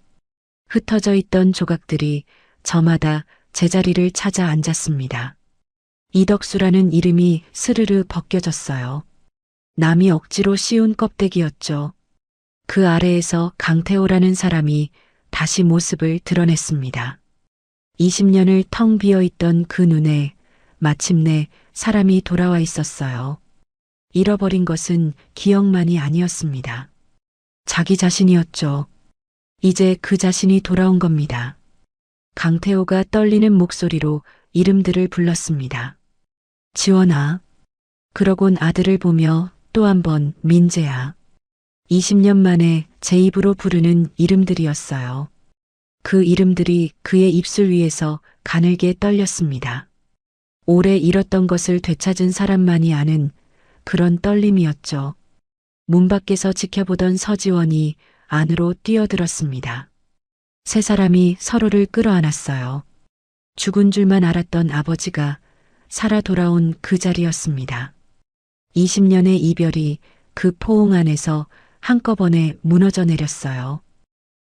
흩어져 있던 조각들이 저마다 제자리를 찾아 앉았습니다. 이덕수라는 이름이 스르르 벗겨졌어요. 남이 억지로 씌운 껍데기였죠. 그 아래에서 강태호라는 사람이 다시 모습을 드러냈습니다. 20년을 텅 비어 있던 그 눈에 마침내 사람이 돌아와 있었어요. 잃어버린 것은 기억만이 아니었습니다. 자기 자신이었죠. 이제 그 자신이 돌아온 겁니다. 강태호가 떨리는 목소리로 이름들을 불렀습니다. 지원아. 그러곤 아들을 보며 또 한 번 민재야. 20년 만에 제 입으로 부르는 이름들이었어요. 그 이름들이 그의 입술 위에서 가늘게 떨렸습니다. 오래 잃었던 것을 되찾은 사람만이 아는 그런 떨림이었죠. 문 밖에서 지켜보던 서지원이 안으로 뛰어들었습니다. 세 사람이 서로를 끌어안았어요. 죽은 줄만 알았던 아버지가 살아 돌아온 그 자리였습니다. 20년의 이별이 그 포옹 안에서 한꺼번에 무너져 내렸어요.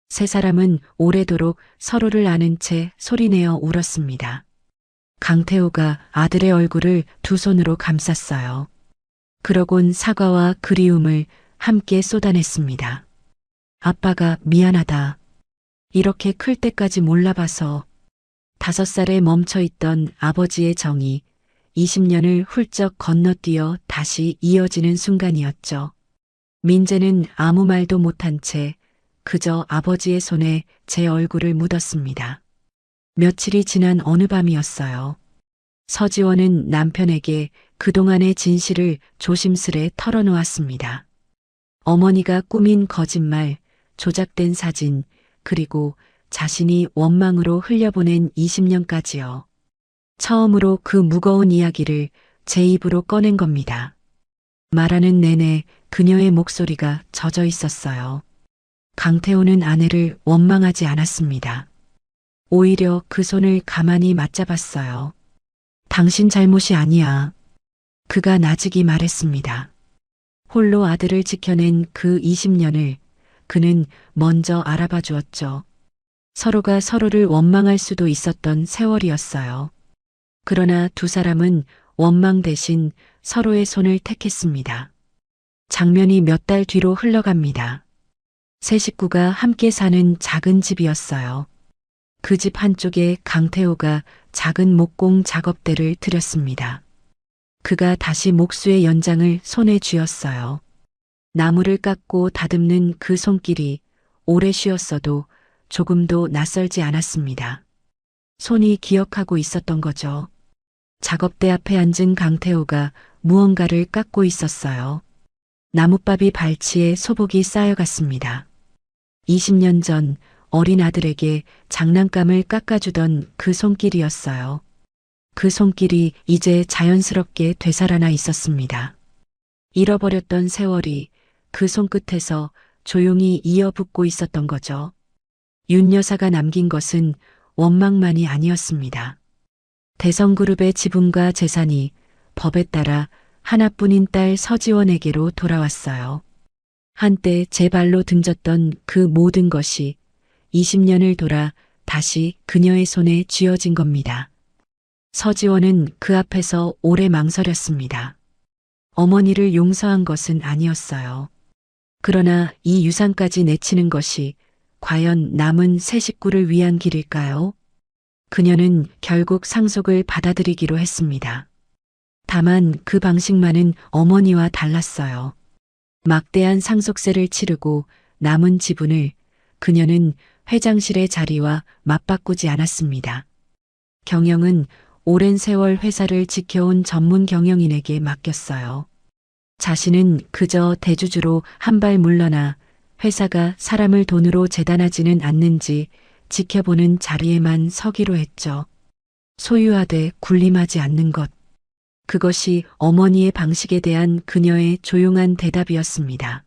세 사람은 오래도록 서로를 아는 채 소리내어 울었습니다. 강태호가 아들의 얼굴을 두 손으로 감쌌어요. 그러곤 사과와 그리움을 함께 쏟아냈습니다. 아빠가 미안하다. 이렇게 클 때까지 몰라봐서. 5살에 멈춰있던 아버지의 정이 20년을 훌쩍 건너뛰어 다시 이어지는 순간이었죠. 민재는 아무 말도 못한 채 그저 아버지의 손에 제 얼굴을 묻었습니다. 며칠이 지난 어느 밤이었어요. 서지원은 남편에게 그동안의 진실을 조심스레 털어놓았습니다. 어머니가 꾸민 거짓말, 조작된 사진, 그리고 자신이 원망으로 흘려보낸 20년까지요. 처음으로 그 무거운 이야기를 제 입으로 꺼낸 겁니다. 말하는 내내 그녀의 목소리가 젖어 있었어요. 강태호는 아내를 원망하지 않았습니다. 오히려 그 손을 가만히 맞잡았어요. 당신 잘못이 아니야. 그가 나직이 말했습니다. 홀로 아들을 지켜낸 그 20년을 그는 먼저 알아봐 주었죠. 서로가 서로를 원망할 수도 있었던 세월이었어요. 그러나 두 사람은 원망 대신 서로의 손을 택했습니다. 장면이 몇 달 뒤로 흘러갑니다. 세 식구가 함께 사는 작은 집이었어요. 그 집 한쪽에 강태호가 작은 목공 작업대를 들였습니다. 그가 다시 목수의 연장을 손에 쥐었어요. 나무를 깎고 다듬는 그 손길이 오래 쉬었어도 조금도 낯설지 않았습니다. 손이 기억하고 있었던 거죠. 작업대 앞에 앉은 강태호가 무언가를 깎고 있었어요. 나뭇밥이 발치에 소복이 쌓여갔습니다. 20년 전 어린 아들에게 장난감을 깎아주던 그 손길이었어요. 그 손길이 이제 자연스럽게 되살아나 있었습니다. 잃어버렸던 세월이 그 손끝에서 조용히 이어붙고 있었던 거죠. 윤 여사가 남긴 것은 원망만이 아니었습니다. 대성그룹의 지분과 재산이 법에 따라 하나뿐인 딸 서지원에게로 돌아왔어요. 한때 제 발로 등졌던 그 모든 것이 20년을 돌아 다시 그녀의 손에 쥐어진 겁니다. 서지원은 그 앞에서 오래 망설였습니다. 어머니를 용서한 것은 아니었어요. 그러나 이 유산까지 내치는 것이 과연 남은 세 식구를 위한 길일까요? 그녀는 결국 상속을 받아들이기로 했습니다. 다만 그 방식만은 어머니와 달랐어요. 막대한 상속세를 치르고 남은 지분을 그녀는 회장실의 자리와 맞바꾸지 않았습니다. 경영은 오랜 세월 회사를 지켜온 전문 경영인에게 맡겼어요. 자신은 그저 대주주로 한 발 물러나 회사가 사람을 돈으로 재단하지는 않는지 지켜보는 자리에만 서기로 했죠. 소유하되 군림하지 않는 것. 그것이 어머니의 방식에 대한 그녀의 조용한 대답이었습니다.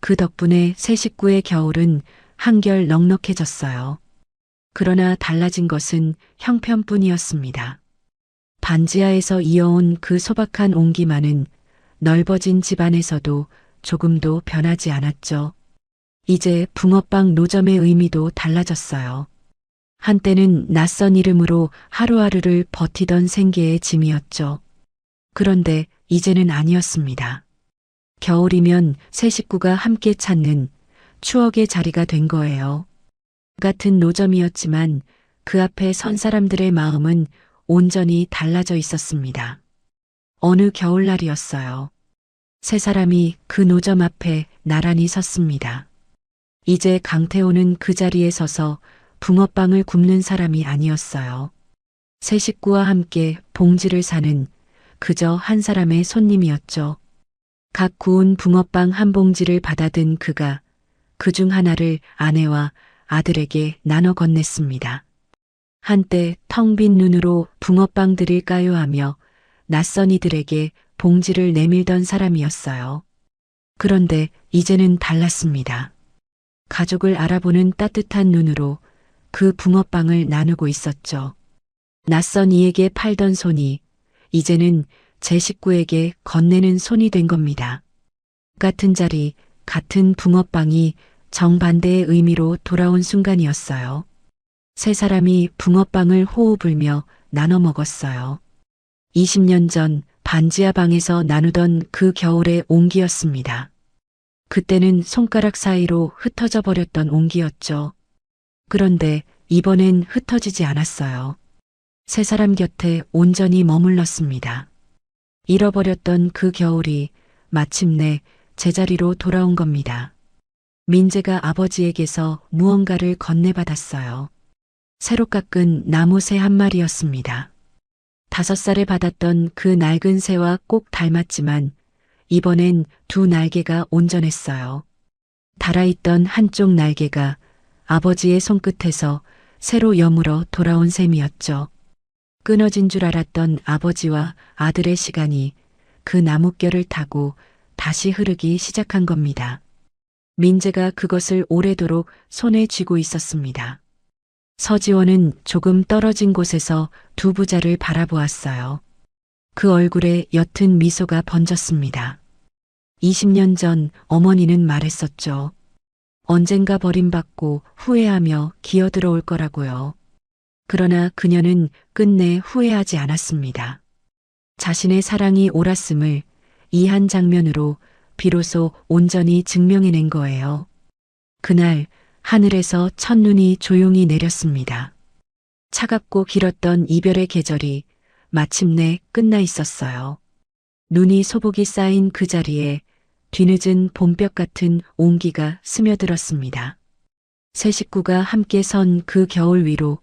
그 덕분에 새 식구의 겨울은 한결 넉넉해졌어요. 그러나 달라진 것은 형편뿐이었습니다. 반지하에서 이어온 그 소박한 온기만은 넓어진 집안에서도 조금도 변하지 않았죠. 이제 붕어빵 노점의 의미도 달라졌어요. 한때는 낯선 이름으로 하루하루를 버티던 생계의 짐이었죠. 그런데 이제는 아니었습니다. 겨울이면 새 식구가 함께 찾는 추억의 자리가 된 거예요. 같은 노점이었지만 그 앞에 선 사람들의 마음은 온전히 달라져 있었습니다. 어느 겨울날이었어요. 세 사람이 그 노점 앞에 나란히 섰습니다. 이제 강태호는 그 자리에 서서 붕어빵을 굽는 사람이 아니었어요. 새 식구와 함께 봉지를 사는 그저 한 사람의 손님이었죠. 각 구운 붕어빵 한 봉지를 받아든 그가 그중 하나를 아내와 아들에게 나눠 건넸습니다. 한때 텅 빈 눈으로 붕어빵 드릴까요 하며 낯선 이들에게 봉지를 내밀던 사람이었어요. 그런데 이제는 달랐습니다. 가족을 알아보는 따뜻한 눈으로 그 붕어빵을 나누고 있었죠. 낯선 이에게 팔던 손이 이제는 제 식구에게 건네는 손이 된 겁니다. 같은 자리, 같은 붕어빵이 정반대의 의미로 돌아온 순간이었어요. 세 사람이 붕어빵을 호호 불며 나눠 먹었어요. 20년 전 반지하 방에서 나누던 그 겨울의 온기였습니다. 그때는 손가락 사이로 흩어져 버렸던 온기였죠. 그런데 이번엔 흩어지지 않았어요. 세 사람 곁에 온전히 머물렀습니다. 잃어버렸던 그 겨울이 마침내 제자리로 돌아온 겁니다. 민재가 아버지에게서 무언가를 건네받았어요. 새로 깎은 나무 새 한 마리였습니다. 5살에 받았던 그 낡은 새와 꼭 닮았지만 이번엔 두 날개가 온전했어요. 달아있던 한쪽 날개가 아버지의 손끝에서 새로 여물어 돌아온 셈이었죠. 끊어진 줄 알았던 아버지와 아들의 시간이 그 나뭇결을 타고 다시 흐르기 시작한 겁니다. 민재가 그것을 오래도록 손에 쥐고 있었습니다. 서지원은 조금 떨어진 곳에서 두 부자를 바라보았어요. 그 얼굴에 옅은 미소가 번졌습니다. 20년 전 어머니는 말했었죠. 언젠가 버림받고 후회하며 기어들어올 거라고요. 그러나 그녀는 끝내 후회하지 않았습니다. 자신의 사랑이 옳았음을 이 한 장면으로 비로소 온전히 증명해낸 거예요. 그날 하늘에서 첫눈이 조용히 내렸습니다. 차갑고 길었던 이별의 계절이 마침내 끝나 있었어요. 눈이 소복이 쌓인 그 자리에 뒤늦은 봄볕 같은 온기가 스며들었습니다. 세 식구가 함께 선 그 겨울 위로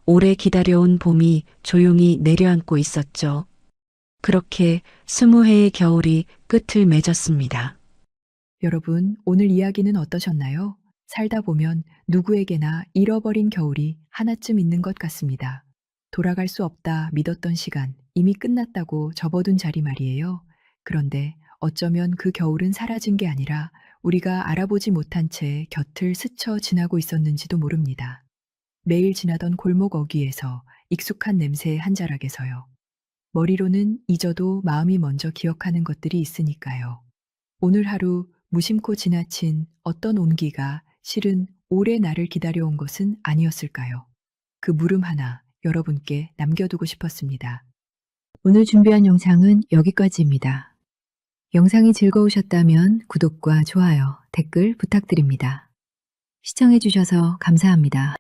오래 기다려온 봄이 조용히 내려앉고 있었죠. 그렇게 20해의 겨울이 끝을 맺었습니다. 여러분, 오늘 이야기는 어떠셨나요? 살다 보면 누구에게나 잃어버린 겨울이 하나쯤 있는 것 같습니다. 돌아갈 수 없다 믿었던 시간, 이미 끝났다고 접어둔 자리 말이에요. 그런데 어쩌면 그 겨울은 사라진 게 아니라 우리가 알아보지 못한 채 곁을 스쳐 지나고 있었는지도 모릅니다. 매일 지나던 골목 어귀에서 익숙한 냄새의 한 자락에서요. 머리로는 잊어도 마음이 먼저 기억하는 것들이 있으니까요. 오늘 하루 무심코 지나친 어떤 온기가 실은 오래 나를 기다려온 것은 아니었을까요? 그 물음 하나 여러분께 남겨두고 싶었습니다. 오늘 준비한 영상은 여기까지입니다. 영상이 즐거우셨다면 구독과 좋아요, 댓글 부탁드립니다. 시청해주셔서 감사합니다.